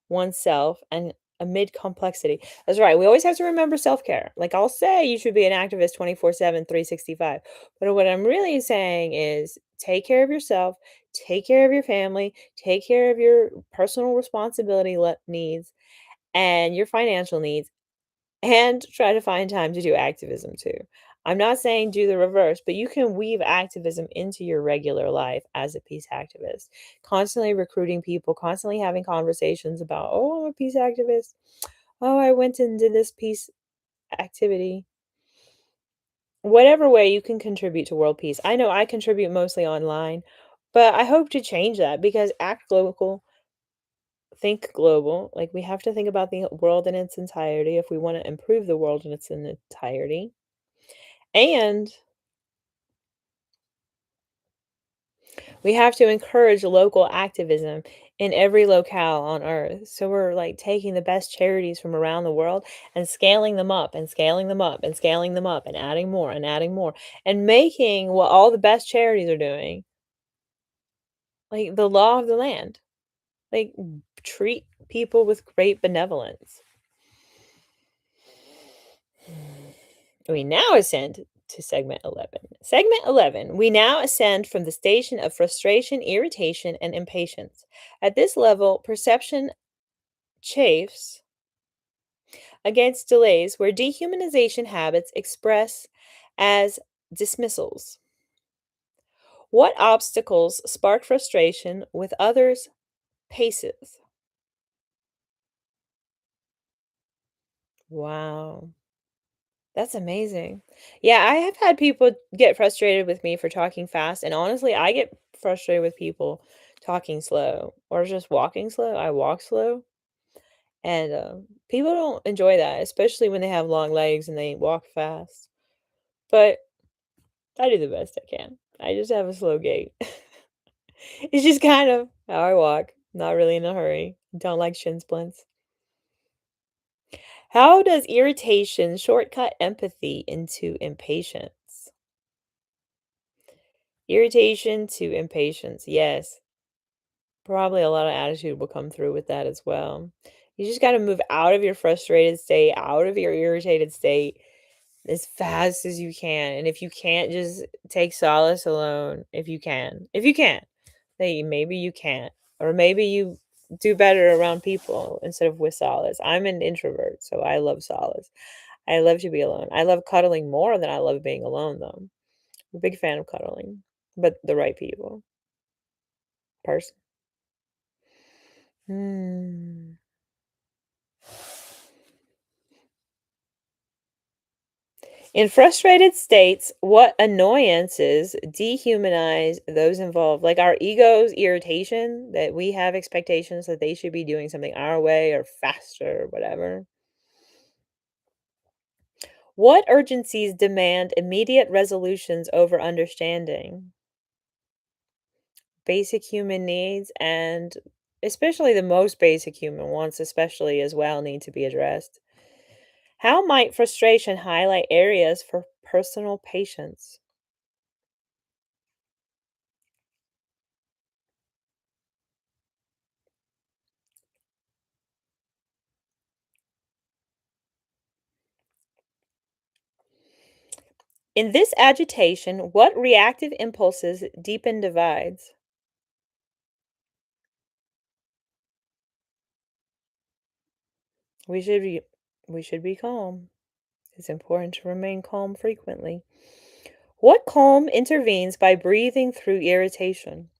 oneself and amid complexity? That's right. We always have to remember self care. Like I'll say, you should be an activist 24/7, 365. But what I'm really saying is take care of yourself, take care of your family, take care of your personal responsibility needs and your financial needs and try to find time to do activism too. I'm not saying do the reverse, but you can weave activism into your regular life as a peace activist. Constantly recruiting people, constantly having conversations about, oh, I'm a peace activist. Oh, I went and did this peace activity. Whatever way you can contribute to world peace. I know I contribute mostly online, but I hope to change that because act local, think global. Like we have to think about the world in its entirety if we want to improve the world in its entirety. And we have to encourage local activism in every locale on earth. So we're like taking the best charities from around the world and scaling them up and scaling them up and scaling them up and adding more and making what all the best charities are doing like the law of the land. Like treat people with great benevolence. We now ascend to segment 11. Segment 11, we now ascend from the station of frustration, irritation, and impatience. At this level, perception chafes against delays where dehumanization habits express as dismissals. What obstacles spark frustration with others' paces? Wow. That's amazing. Yeah, I have had people get frustrated with me for talking fast, and honestly, I get frustrated with people talking slow or just walking slow. I walk slow, and people don't enjoy that, especially when they have long legs and they walk fast. But I do the best I can. I just have a slow gait. It's just kind of how I walk. Not really in a hurry. Don't like shin splints. How does irritation shortcut empathy into impatience? Irritation to impatience, yes. Probably a lot of attitude will come through with that as well. You just gotta move out of your frustrated state, out of your irritated state as fast as you can, and if you can't, just take solace alone, if you can. If you can. Hey, maybe you can't, or maybe you do better around people instead of with solace. I'm an introvert, so I love solace. I love to be alone. I love cuddling more than I love being alone, though. I'm a big fan of cuddling, but the right people. Person. Hmm. In frustrated states, what annoyances dehumanize those involved? Like our ego's irritation that we have expectations that they should be doing something our way or faster or whatever. What urgencies demand immediate resolutions over understanding? Basic human needs and especially the most basic human wants, especially as well, need to be addressed. How might frustration highlight areas for personal patience? In this agitation, what reactive impulses deepen divides? We should be we should be calm. It's important to remain calm frequently. What calm intervenes by breathing through irritation?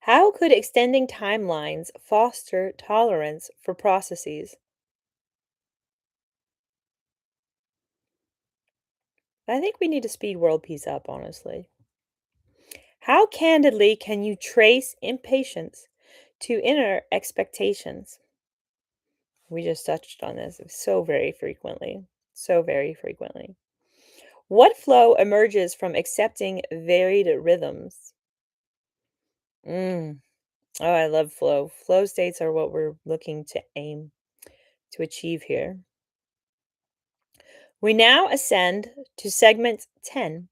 How could extending timelines foster tolerance for processes? I think we need to speed world peace up, honestly. How candidly can you trace impatience to inner expectations? We just touched on this so very frequently. So very frequently. What flow emerges from accepting varied rhythms? Mm. Oh, I love flow. Flow states are what we're looking to aim to achieve here. We now ascend to segment 10.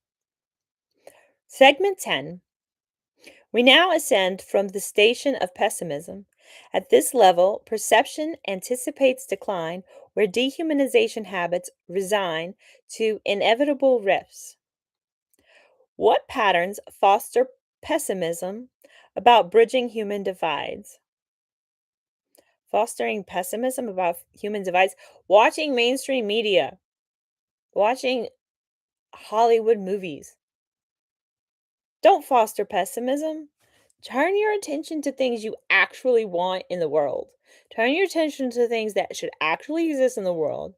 Segment 10. We now ascend from the station of pessimism. At this level, perception anticipates decline, where dehumanization habits resign to inevitable rifts. What patterns foster pessimism about bridging human divides? Fostering pessimism about human divides, watching mainstream media, watching Hollywood movies. Don't foster pessimism. Turn your attention to things you actually want in the world. Turn your attention to things that should actually exist in the world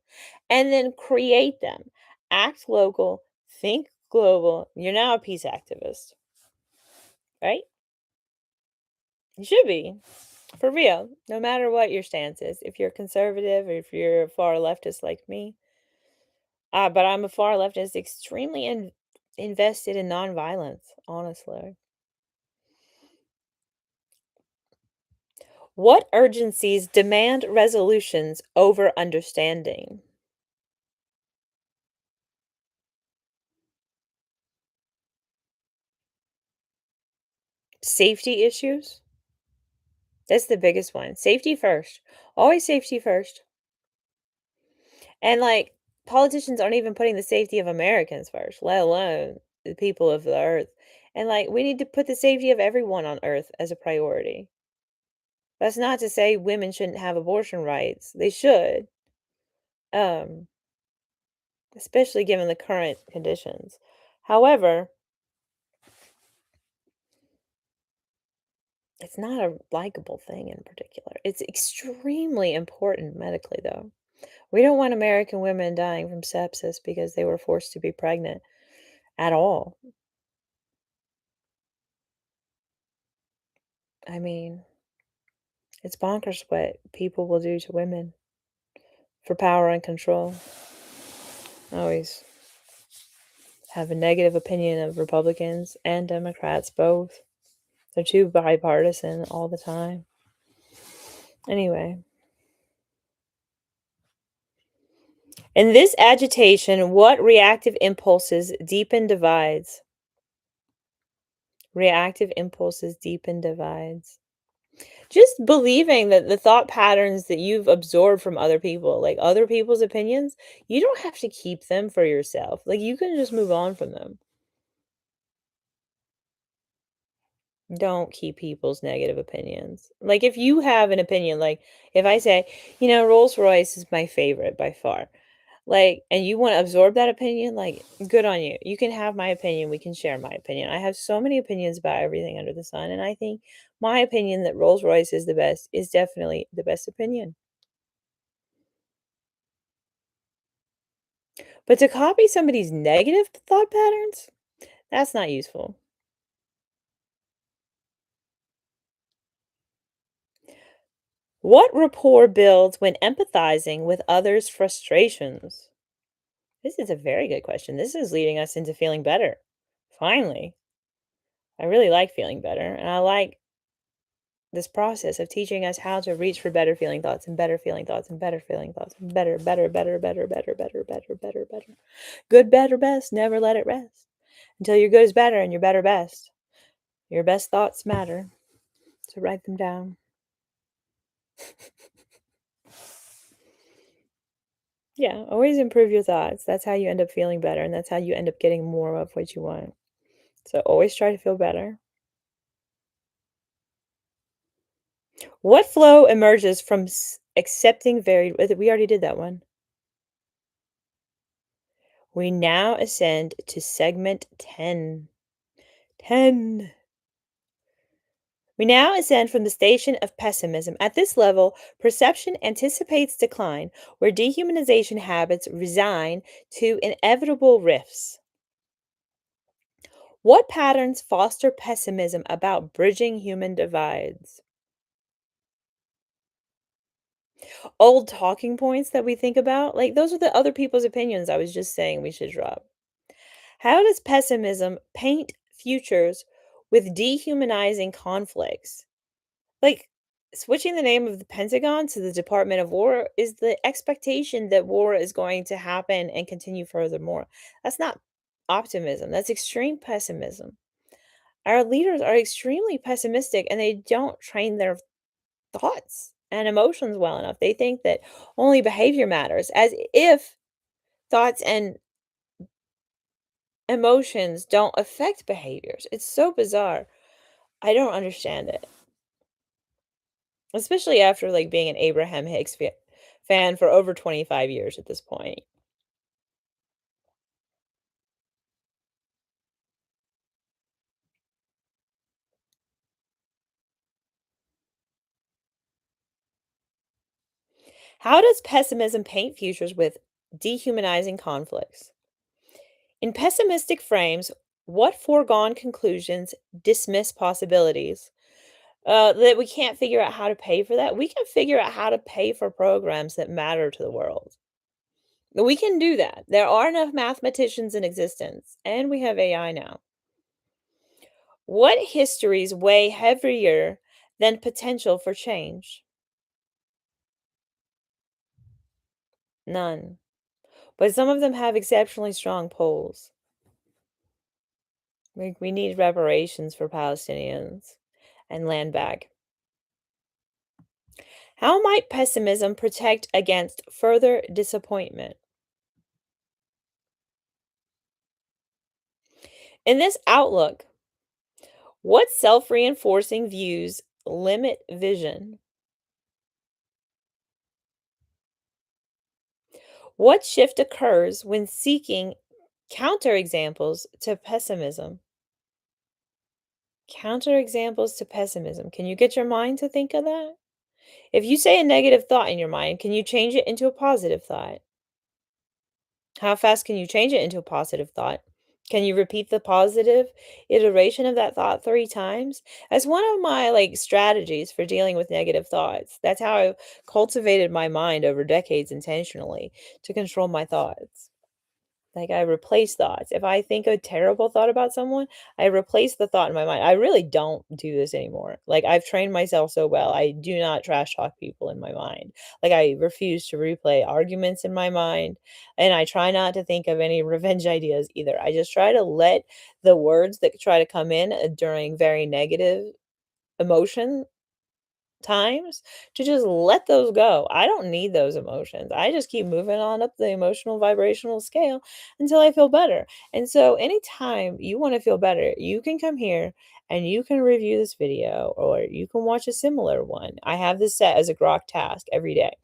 and then create them. Act local, think global. You're now a peace activist, right? You should be, for real, no matter what your stance is. If you're conservative or if you're a far leftist like me, but I'm a far leftist, extremely invested in nonviolence, honestly. What urgencies demand resolutions over understanding? Safety issues? That's the biggest one. Safety first. Always safety first. And like politicians aren't even putting the safety of Americans first, let alone the people of the earth. And like we need to put the safety of everyone on earth as a priority. That's not to say women shouldn't have abortion rights. They should. Um, especially given the current conditions. However, it's not a likable thing in particular. It's extremely important medically, though. We don't want American women dying from sepsis because they were forced to be pregnant at all. I mean, it's bonkers what people will do to women for power and control. I always have a negative opinion of Republicans and Democrats both. They're too bipartisan all the time. Anyway, in this agitation, what reactive impulses deepen divides? Reactive impulses deepen divides. Just believing that the thought patterns that you've absorbed from other people, like other people's opinions, you don't have to keep them for yourself. Like you can just move on from them. Don't keep people's negative opinions. Like if you have an opinion, like if I say, Rolls Royce is my favorite by far. Like, and you want to absorb that opinion, like, good on you. You can have my opinion. We can share my opinion. I have so many opinions about everything under the sun. And I think my opinion that Rolls Royce is the best is definitely the best opinion. But to copy somebody's negative thought patterns, that's not useful. What rapport builds when empathizing with others' frustrations? This is a very good question. This is leading us into feeling better. Finally, I really like feeling better. And I like this process of teaching us how to reach for better feeling thoughts and better feeling thoughts and better feeling thoughts and better, better, better, better, better, better, better, better, better. Good, better, best. Never let it rest until your good is better and your better best. Your best thoughts matter. So write them down. Yeah, always improve your thoughts. That's how you end up feeling better, and that's how you end up getting more of what you want. So always try to feel better. What flow emerges from accepting varied? We already did that one. We now ascend to segment 10. 10. We now ascend from the station of pessimism. At this level, perception anticipates decline, where dehumanization habits resign to inevitable rifts. What patterns foster pessimism about bridging human divides? Old talking points that we think about, like those are the other people's opinions I was just saying we should drop. How does pessimism paint futures with dehumanizing conflicts? Like, switching the name of the Pentagon to the Department of War is the expectation that war is going to happen and continue furthermore. That's not optimism, that's extreme pessimism. Our leaders are extremely pessimistic and they don't train their thoughts and emotions well enough. They think that only behavior matters, as if thoughts and emotions don't affect behaviors. It's so bizarre. I don't understand it. Especially after like being an Abraham Hicks fan for over 25 years at this point. How does pessimism paint futures with dehumanizing conflicts? In pessimistic frames, what foregone conclusions dismiss possibilities? That we can't figure out how to pay for that. We can figure out how to pay for programs that matter to the world. We can do that. There are enough mathematicians in existence, and we have AI now. What histories weigh heavier than potential for change? None. But some of them have exceptionally strong polls. We need reparations for Palestinians and land back. How might pessimism protect against further disappointment? In this outlook, what self reinforcing views limit vision? What shift occurs when seeking counterexamples to pessimism? Counterexamples to pessimism. Can you get your mind to think of that? If you say a negative thought in your mind, can you change it into a positive thought? How fast can you change it into a positive thought? Can you repeat the positive iteration of that thought 3 times? As one of my, like, strategies for dealing with negative thoughts. That's how I cultivated my mind over decades intentionally to control my thoughts. Like, I replace thoughts. If I think a terrible thought about someone, I replace the thought in my mind. I really don't do this anymore. Like, I've trained myself so well. I do not trash talk people in my mind. Like, I refuse to replay arguments in my mind, and I try not to think of any revenge ideas either. I just try to let the words that try to come in during very negative emotion times to just let those go. I don't need those emotions. I just keep moving on up the emotional vibrational scale until I feel better. And so anytime you want to feel better, you can come here and you can review this video or you can watch a similar one. I have this set as a grok task every day.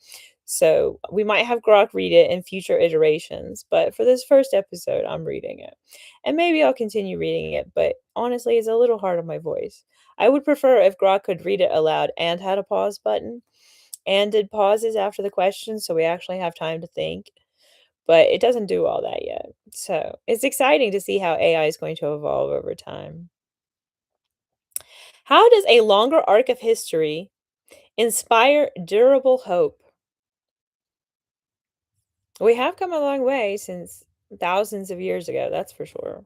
So we might have Grok read it in future iterations, but for this first episode, I'm reading it. And maybe I'll continue reading it, but honestly, it's a little hard on my voice. I would prefer if Grok could read it aloud and had a pause button and did pauses after the questions so we actually have time to think. but it doesn't do all that yet. So it's exciting to see how AI is going to evolve over time. How does a longer arc of history inspire durable hope? We have come a long way since thousands of years ago, that's for sure.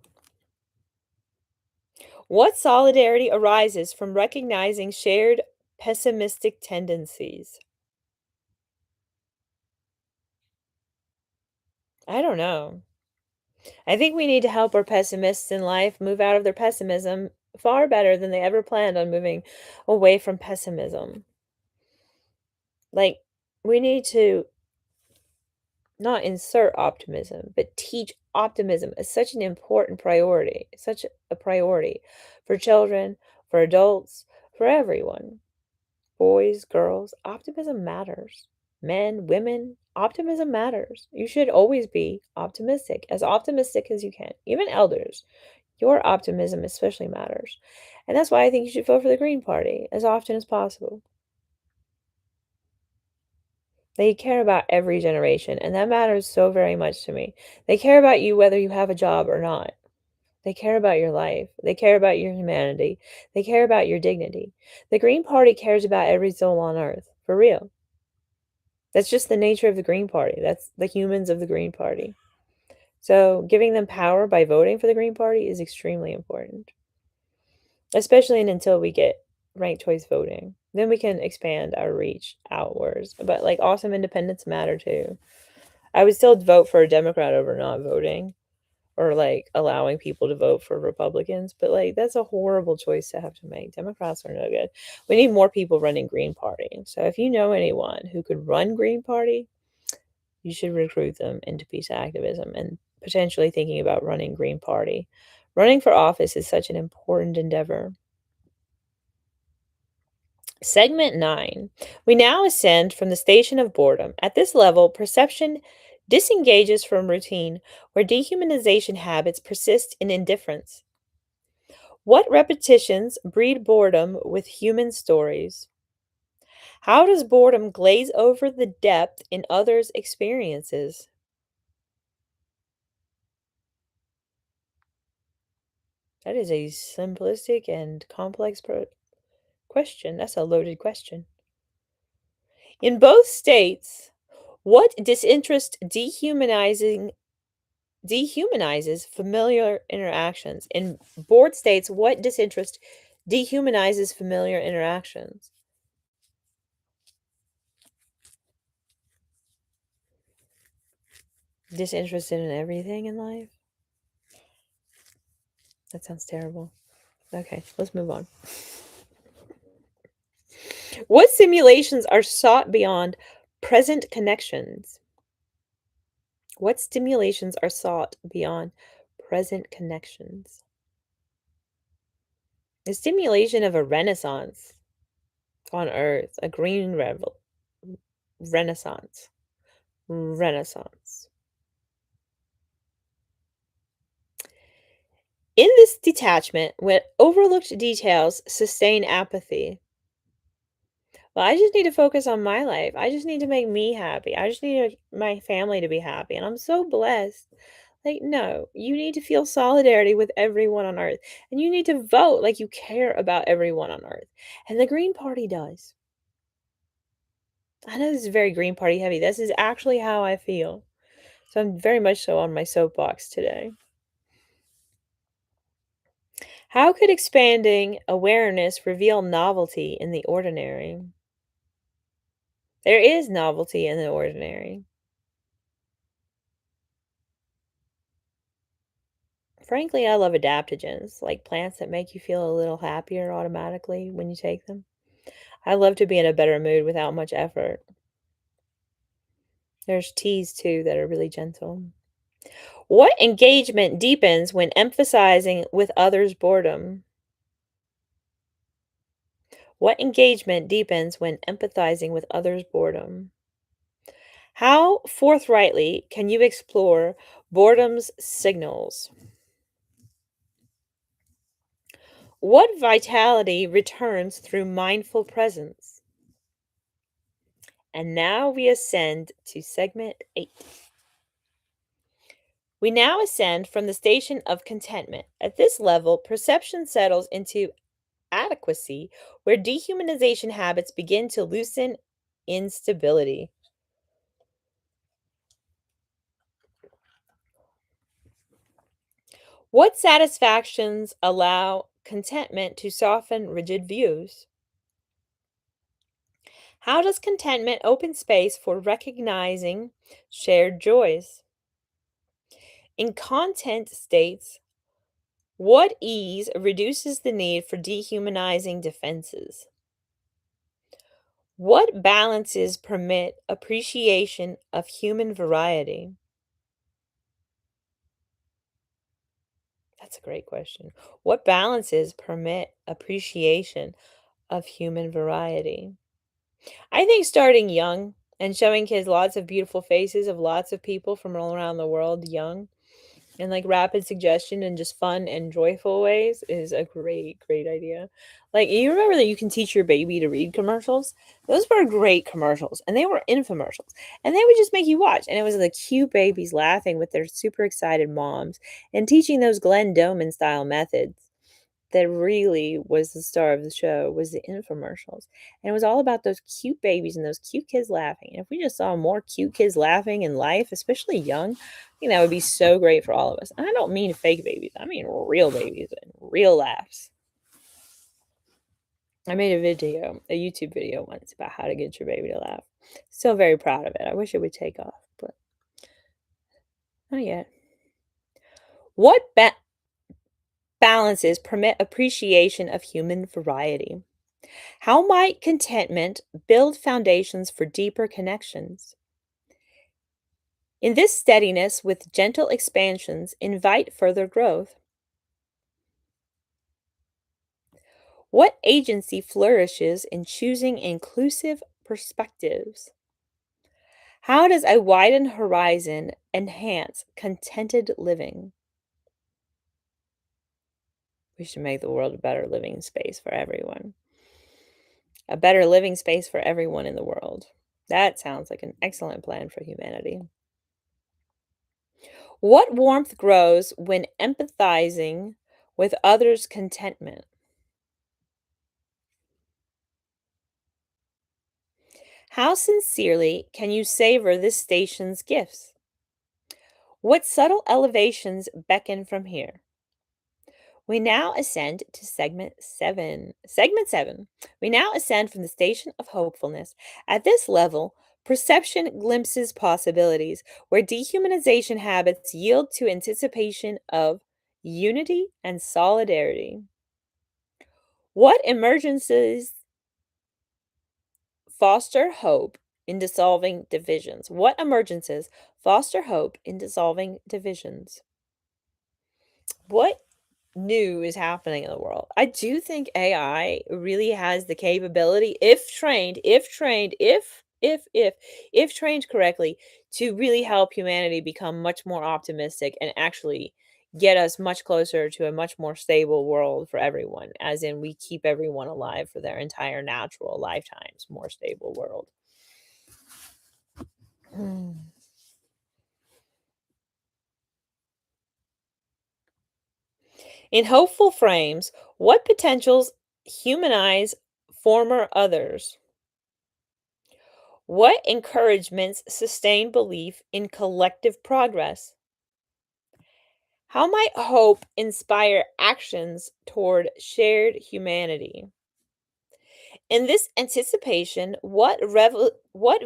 What solidarity arises from recognizing shared pessimistic tendencies? I don't know. I think we need to help our pessimists in life move out of their pessimism far better than they ever planned on moving away from pessimism. Like, we need to not insert optimism, but teach optimism as such an important priority, such a priority for children, for adults, for everyone. Boys, girls, optimism matters. Men, women, optimism matters. You should always be optimistic as you can. Even elders, your optimism especially matters. And that's why I think you should vote for the Green Party as often as possible. They care about every generation, and that matters so very much to me. They care about you whether you have a job or not. They care about your life. They care about your humanity. They care about your dignity. The Green Party cares about every soul on earth, for real. That's just the nature of the Green Party. That's the humans of the Green Party. So, giving them power by voting for the Green Party is extremely important, especially until we get ranked choice voting. Then we can expand our reach outwards. But, like, awesome independents matter too. I would still vote for a Democrat over not voting or like allowing people to vote for Republicans, but like that's a horrible choice to have to make. Democrats are no good. We need more people running Green Party. So if you know anyone who could run Green Party, you should recruit them into peace activism and potentially thinking about running Green Party. Running for office is such an important endeavor. Segment 9. We now ascend from the station of boredom. At this level, perception disengages from routine, where dehumanization habits persist in indifference. What repetitions breed boredom with human stories? How does boredom glaze over the depth in others' experiences? That is a simplistic and complex question. That's a loaded question. In both states, what disinterest dehumanizes familiar interactions? In bored states, what disinterest dehumanizes familiar interactions? Disinterested in everything in life? That sounds terrible. Okay, let's move on. What simulations are sought beyond present connections? What stimulations are sought beyond present connections? The stimulation of a renaissance on Earth, a green renaissance. Renaissance. In this detachment, when overlooked details sustain apathy. Well, I just need to focus on my life. I just need to make me happy. I just need my family to be happy. And I'm so blessed. Like, no, you need to feel solidarity with everyone on earth. And you need to vote like you care about everyone on earth. And the Green Party does. I know this is very Green Party heavy. This is actually how I feel. So I'm very much so on my soapbox today. How could expanding awareness reveal novelty in the ordinary? There is novelty in the ordinary. Frankly, I love adaptogens, like plants that make you feel a little happier automatically when you take them. I love to be in a better mood without much effort. There's teas too that are really gentle. What engagement deepens when emphasizing with others' boredom? What engagement deepens when empathizing with others' boredom? How forthrightly can you explore boredom's signals? What vitality returns through mindful presence? And now we ascend to segment 8. We now ascend from the station of contentment. At this level, perception settles into adequacy, where dehumanization habits begin to loosen instability. What satisfactions allow contentment to soften rigid views? How does contentment open space for recognizing shared joys? In content states, what ease reduces the need for dehumanizing defenses? What balances permit appreciation of human variety? That's a great question. What balances permit appreciation of human variety? I think starting young and showing kids lots of beautiful faces of lots of people from all around the world young and like rapid suggestion and just fun and joyful ways is a great, great idea. Like, you remember that you can teach your baby to read commercials? Those were great commercials and they were infomercials and they would just make you watch. And it was the cute babies laughing with their super excited moms and teaching those Glenn Doman style methods that really was the star of the show was the infomercials. And it was all about those cute babies and those cute kids laughing. And if we just saw more cute kids laughing in life, especially young, I think that would be so great for all of us. And I don't mean fake babies. I mean real babies and real laughs. I made a video, a YouTube video once about how to get your baby to laugh. Still very proud of it. I wish it would take off, but not yet. What balances permit appreciation of human variety? How might contentment build foundations for deeper connections? In this steadiness with gentle expansions, invite further growth. What agency flourishes in choosing inclusive perspectives? How does a widened horizon enhance contented living? We should make the world a better living space for everyone. A better living space for everyone in the world. That sounds like an excellent plan for humanity. What warmth grows when empathizing with others' contentment? How sincerely can you savor this station's gifts? What subtle elevations beckon from here? We now ascend to segment 7. Segment 7. We now ascend from the station of hopefulness. At this level, perception glimpses possibilities where dehumanization habits yield to anticipation of unity and solidarity. What emergencies foster hope in dissolving divisions? What emergences foster hope in dissolving divisions? What new is happening in the world? I do think AI really has the capability, if trained correctly, to really help humanity become much more optimistic and actually get us much closer to a much more stable world for everyone, as in we keep everyone alive for their entire natural lifetimes, more stable world. Mm. In hopeful frames, what potentials humanize former others? What encouragements sustain belief in collective progress? How might hope inspire actions toward shared humanity? In this anticipation, what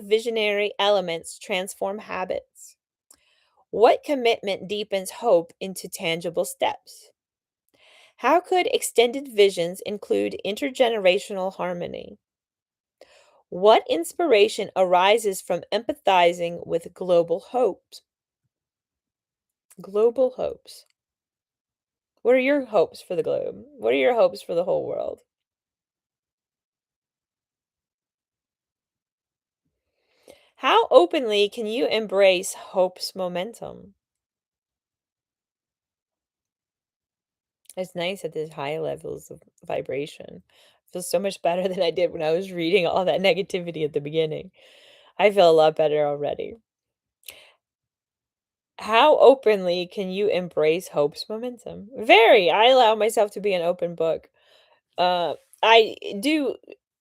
visionary elements transform habits? What commitment deepens hope into tangible steps? How could extended visions include intergenerational harmony? What inspiration arises from empathizing with global hopes? Global hopes. What are your hopes for the globe? What are your hopes for the whole world? How openly can you embrace hope's momentum? It's nice at these high levels of vibration. Feels so much better than I did when I was reading all that negativity at the beginning. I feel a lot better already. How openly can you embrace hope's momentum? Very. I allow myself to be an open book. I do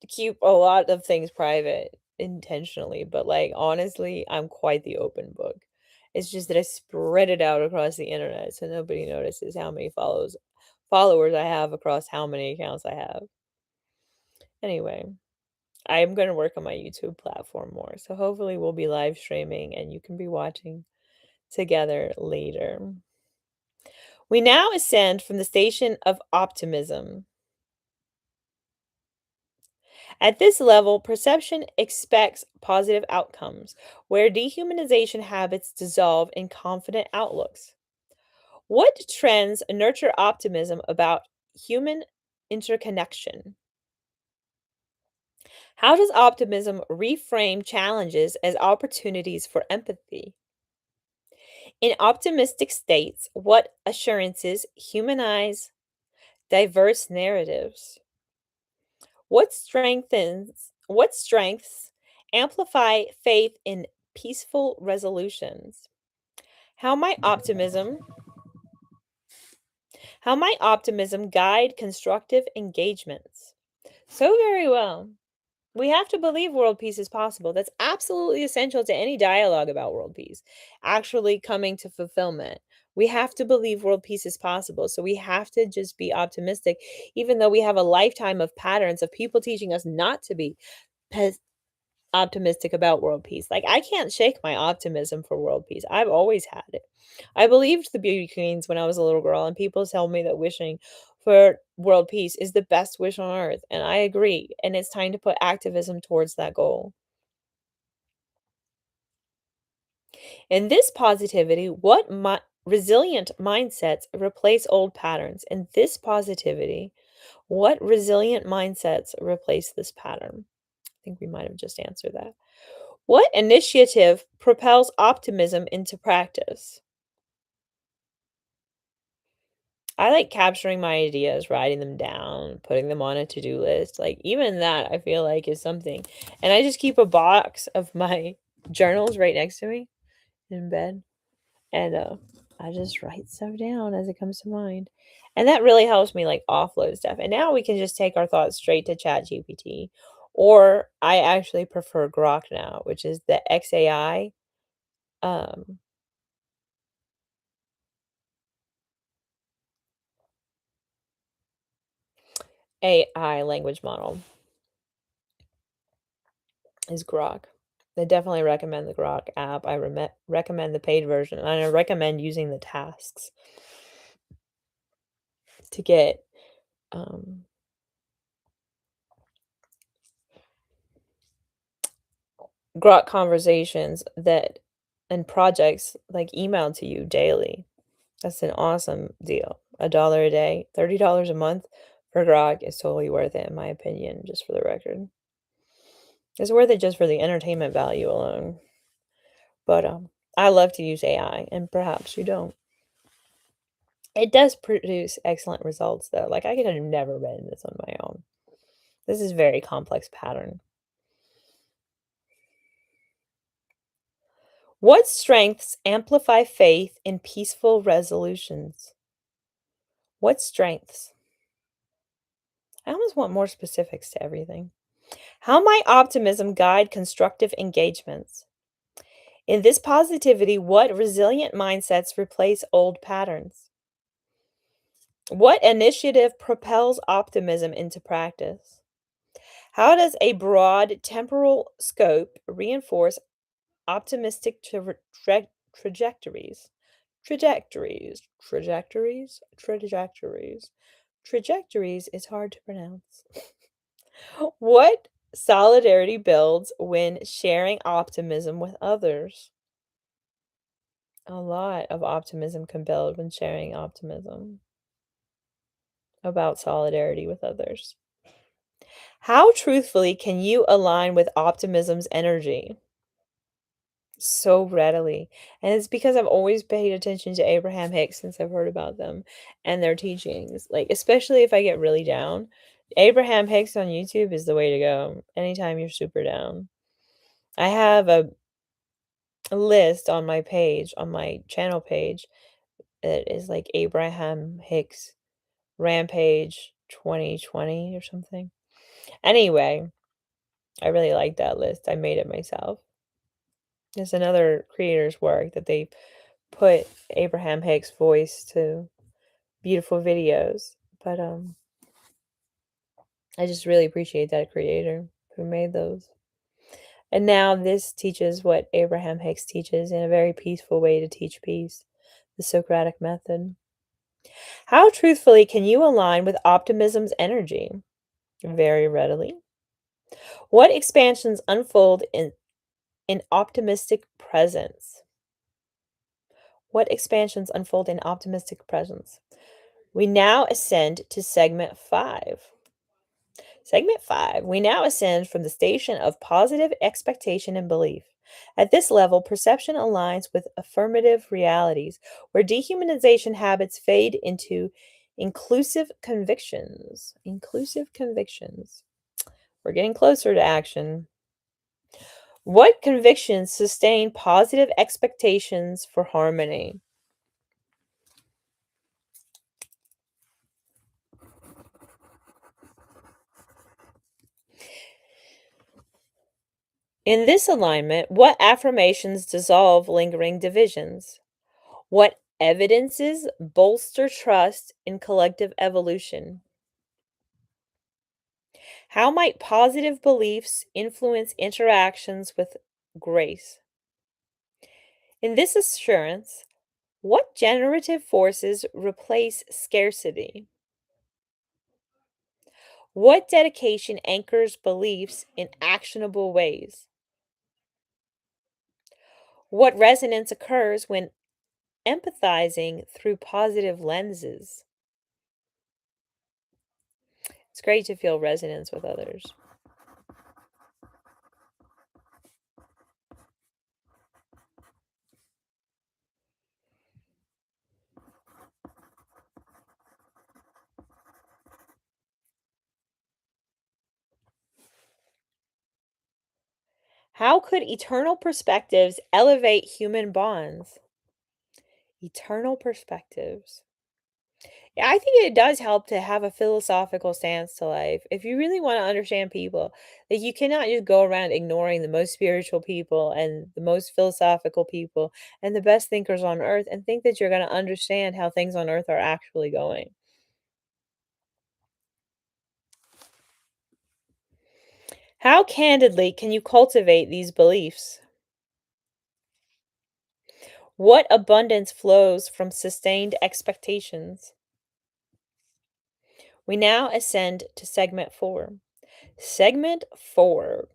keep a lot of things private intentionally, but like honestly, I'm quite the open book. It's just that I spread it out across the internet so nobody notices how many followers I have across how many accounts I have. Anyway, I'm going to work on my YouTube platform more. So hopefully we'll be live streaming and you can be watching together later. We now ascend from the station of optimism. At this level, perception expects positive outcomes, where dehumanization habits dissolve in confident outlooks. What trends nurture optimism about human interconnection? How does optimism reframe challenges as opportunities for empathy? In optimistic states, what assurances humanize diverse narratives? What strengths amplify faith in peaceful resolutions? How might optimism how might optimism guide constructive engagements? So very well. We have to believe world peace is possible. That's absolutely essential to any dialogue about world peace actually coming to fulfillment. We have to believe world peace is possible. So we have to just be optimistic, even though we have a lifetime of patterns of people teaching us not to be optimistic about world peace. Like, I can't shake my optimism for world peace. I've always had it. I believed the beauty queens when I was a little girl, and people tell me that wishing for world peace is the best wish on earth. And I agree. And it's time to put activism towards that goal. In this positivity, resilient mindsets replace old patterns? In this positivity, what resilient mindsets replace this pattern? I think we might have just answered that. What initiative propels optimism into practice? I like capturing my ideas, writing them down, putting them on a to-do list. Like, even that, I feel like is something. And I just keep a box of my journals right next to me in bed. And I just write stuff down as it comes to mind. And that really helps me like offload stuff. And now we can just take our thoughts straight to Chat GPT. Or I actually prefer Grok now, which is the XAI. Um, AI language model is Grok. I definitely recommend the Grok app. I recommend the paid version, and I recommend using the tasks to get um, Grok conversations that and projects like emailed to you daily. That's an awesome deal. $1 a day, $30 a month for Grok is totally worth it, in my opinion, just for the record. It's worth it just for the entertainment value alone. But I love to use AI, and perhaps you don't. It does produce excellent results, though. Like, I could have never written this on my own. This is very complex pattern. What strengths amplify faith in peaceful resolutions? What strengths? I almost want more specifics to everything. How might optimism guide constructive engagements? In this positivity, what resilient mindsets replace old patterns? What initiative propels optimism into practice? How does a broad temporal scope reinforce optimistic trajectories? Trajectories. Trajectories is hard to pronounce. What solidarity builds when sharing optimism with others? A lot of optimism can build when sharing optimism about solidarity with others. How truthfully can you align with optimism's energy? So readily. And it's because I've always paid attention to Abraham Hicks since I've heard about them and their teachings. Like, especially if I get really down, Abraham Hicks on YouTube is the way to go anytime you're super down. I have a list on my page, on my channel page. It is like Abraham Hicks Rampage 2020 or something. Anyway, I really like that list. I made it myself. There's another creator's work that they put Abraham Hicks' voice to beautiful videos. But I just really appreciate that creator who made those. And now this teaches what Abraham Hicks teaches in a very peaceful way to teach peace, the Socratic method. How truthfully can you align with optimism's energy? Very readily. What expansions unfold in optimistic presence? What expansions unfold in optimistic presence? We now ascend to segment 5. Segment 5. We now ascend from the station of positive expectation and belief. At this level, perception aligns with affirmative realities, where dehumanization habits fade into inclusive convictions. Inclusive convictions. We're getting closer to action. What convictions sustain positive expectations for harmony? In this alignment, what affirmations dissolve lingering divisions? What evidences bolster trust in collective evolution? How might positive beliefs influence interactions with grace? In this assurance, what generative forces replace scarcity? What dedication anchors beliefs in actionable ways? What resonance occurs when empathizing through positive lenses? It's great to feel resonance with others. How could eternal perspectives elevate human bonds? Eternal perspectives. Yeah, I think it does help to have a philosophical stance to life. If you really want to understand people, that you cannot just go around ignoring the most spiritual people and the most philosophical people and the best thinkers on earth and think that you're going to understand how things on earth are actually going. How candidly can you cultivate these beliefs? What abundance flows from sustained expectations? We now ascend to segment 4. Segment 4.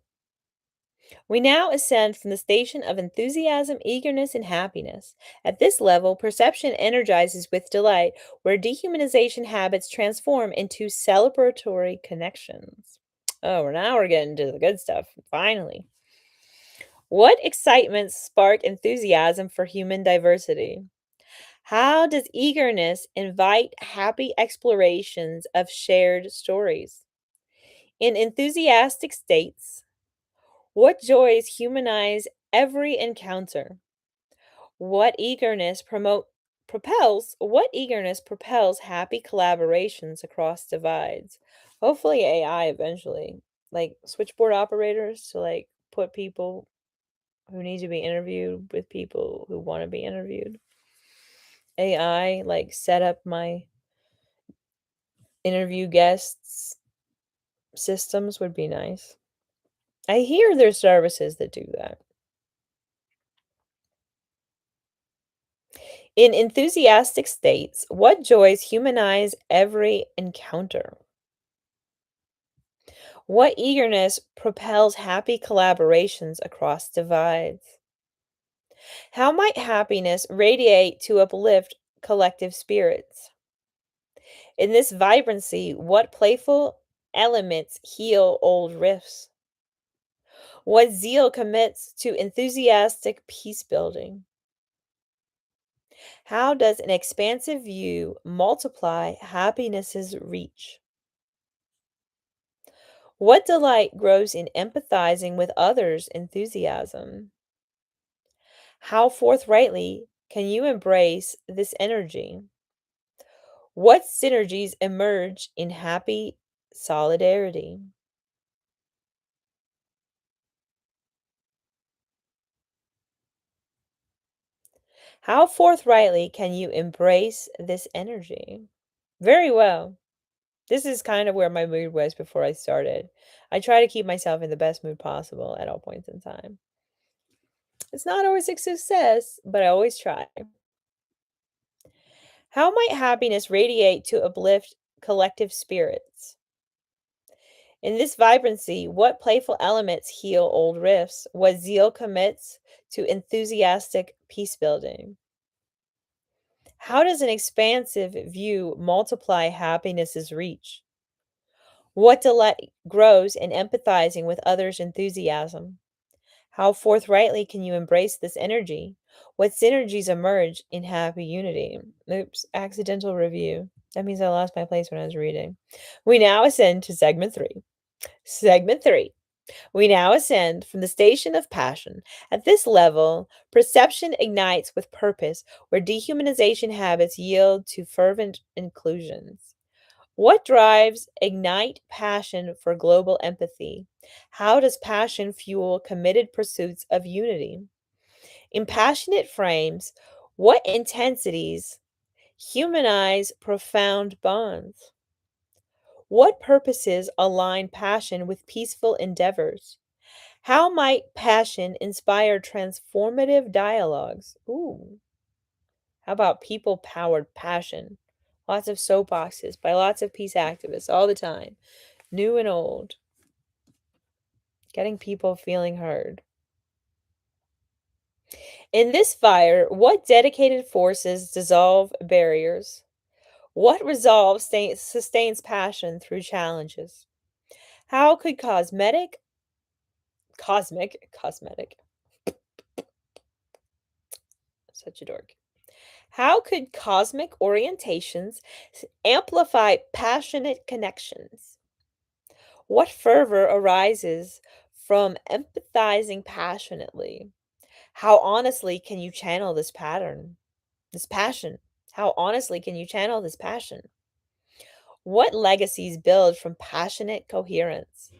We now ascend from the station of enthusiasm, eagerness, and happiness. At this level, perception energizes with delight, where dehumanization habits transform into celebratory connections. Oh, now we're getting to the good stuff, finally. What excitements spark enthusiasm for human diversity? How does eagerness invite happy explorations of shared stories? In enthusiastic states, what joys humanize every encounter? What eagerness propels happy collaborations across divides? Hopefully AI eventually, like switchboard operators to like put people who need to be interviewed with people who want to be interviewed. AI like set up my interview guests systems would be nice. I hear there's services that do that. In enthusiastic states, what joys humanize every encounter? What eagerness propels happy collaborations across divides? How might happiness radiate to uplift collective spirits? In this vibrancy, what playful elements heal old rifts? What zeal commits to enthusiastic peace building? How does an expansive view multiply happiness's reach? What delight grows in empathizing with others' enthusiasm? How forthrightly can you embrace this energy? What synergies emerge in happy solidarity? How forthrightly can you embrace this energy? Very well. This is kind of where my mood was before I started. I try to keep myself in the best mood possible at all points in time. It's not always a success, but I always try. How might happiness radiate to uplift collective spirits? In this vibrancy, what playful elements heal old rifts? What zeal commits to enthusiastic peace building? How does an expansive view multiply happiness's reach? What delight grows in empathizing with others' enthusiasm? How forthrightly can you embrace this energy? What synergies emerge in happy unity? Oops, accidental review. That means I lost my place when I was reading. We now ascend to segment three. Segment three. We now ascend from the station of passion. At this level, perception ignites with purpose, where dehumanization habits yield to fervent inclusions. What drives ignite passion for global empathy? How does passion fuel committed pursuits of unity? In passionate frames, what intensities humanize profound bonds? What purposes align passion with peaceful endeavors? How might passion inspire transformative dialogues? Ooh, how about people powered passion? Lots of soapboxes by lots of peace activists all the time, new and old, getting people feeling heard. In this fire, what dedicated forces dissolve barriers? What resolve sustains passion through challenges? How could cosmetic, such a dork. How could cosmic orientations amplify passionate connections? What fervor arises from empathizing passionately? How honestly can you channel this pattern, this passion? How honestly can you channel this passion? What legacies build from passionate coherence?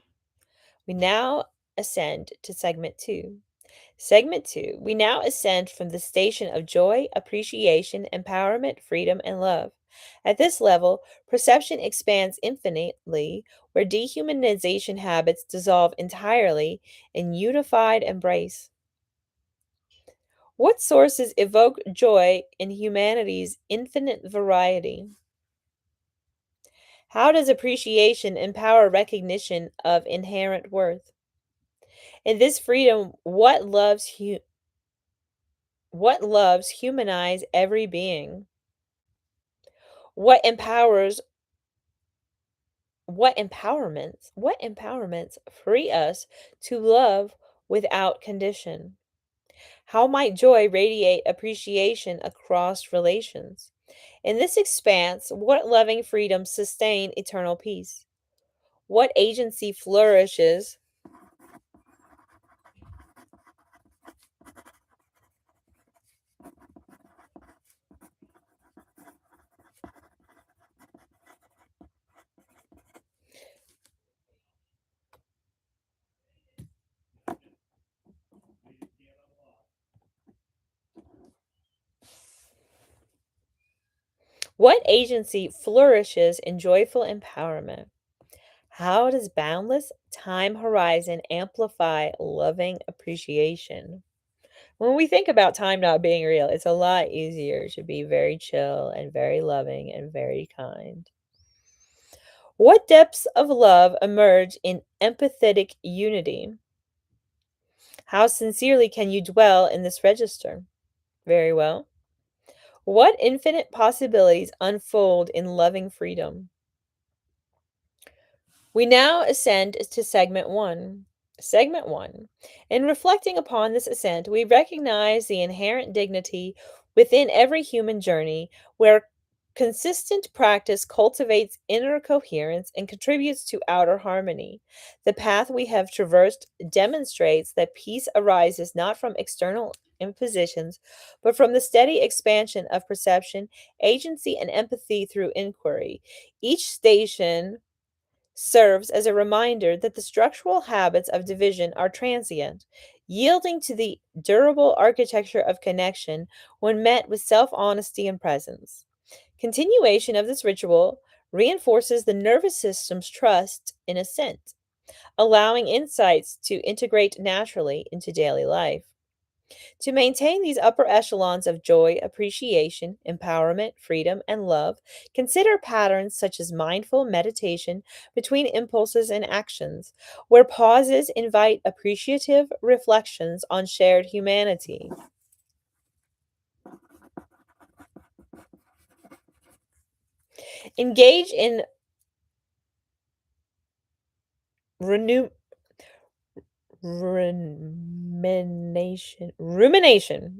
We now ascend to segment two. Segment two, we now ascend from the station of joy, appreciation, empowerment, freedom, and love. At this level, perception expands infinitely, where dehumanization habits dissolve entirely in unified embrace. What sources evoke joy in humanity's infinite variety? How does appreciation empower recognition of inherent worth? In this freedom, what loves humanize every being? What empowers what empowerments free us to love without condition? How might joy radiate appreciation across relations? In this expanse, what loving freedoms sustain eternal peace? What agency flourishes? What agency flourishes in joyful empowerment? How does boundless time horizon amplify loving appreciation? When we think about time not being real, it's a lot easier to be very chill and very loving and very kind. What depths of love emerge in empathetic unity? How sincerely can you dwell in this register? Very well. What infinite possibilities unfold in loving freedom? We now ascend to segment one. Segment one. In reflecting upon this ascent, we recognize the inherent dignity within every human journey where consistent practice cultivates inner coherence and contributes to outer harmony. The path we have traversed demonstrates that peace arises not from external impositions, but from the steady expansion of perception, agency, and empathy through inquiry. Each station serves as a reminder that the structural habits of division are transient, yielding to the durable architecture of connection when met with self honesty and presence. Continuation of this ritual reinforces the nervous system's trust in ascent, allowing insights to integrate naturally into daily life. To maintain these upper echelons of joy, appreciation, empowerment, freedom, and love, consider patterns such as mindful meditation between impulses and actions, where pauses invite appreciative reflections on shared humanity. Engage in renew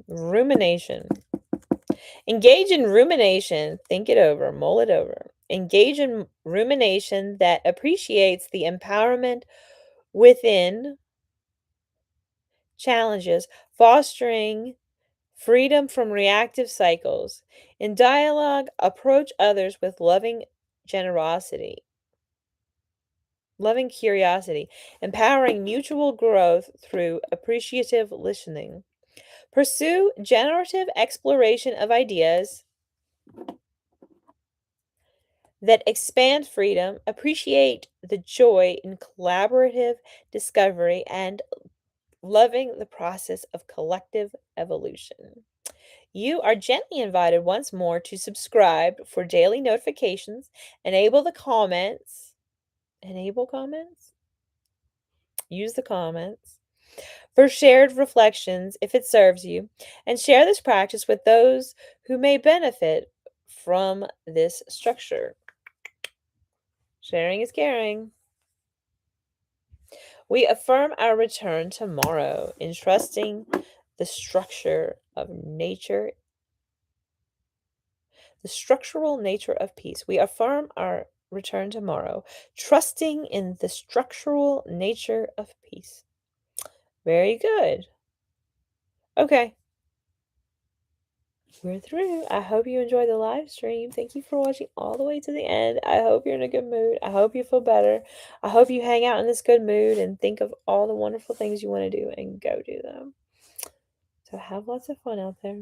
rumination. Engage in rumination, think it over, mull it over. Engage in rumination that appreciates the empowerment within challenges, fostering freedom from reactive cycles. In dialogue, approach others with loving curiosity, empowering mutual growth through appreciative listening. Pursue generative exploration of ideas that expand freedom, appreciate the joy in collaborative discovery, and loving the process of collective evolution. You are gently invited once more to subscribe for daily notifications, enable comments, use the comments for shared reflections if it serves you, and share this practice with those who may benefit from this structure. Sharing is caring. We affirm our return tomorrow, entrusting the structure of nature, the structural nature of peace. We affirm our return tomorrow, trusting in the structural nature of peace. Very good. Okay, we're through. I hope you enjoyed the live stream. Thank you for watching all the way to the end. I hope you're in a good mood. I hope you feel better. I hope you hang out in this good mood and think of all the wonderful things you want to do and go do them. So have lots of fun out there.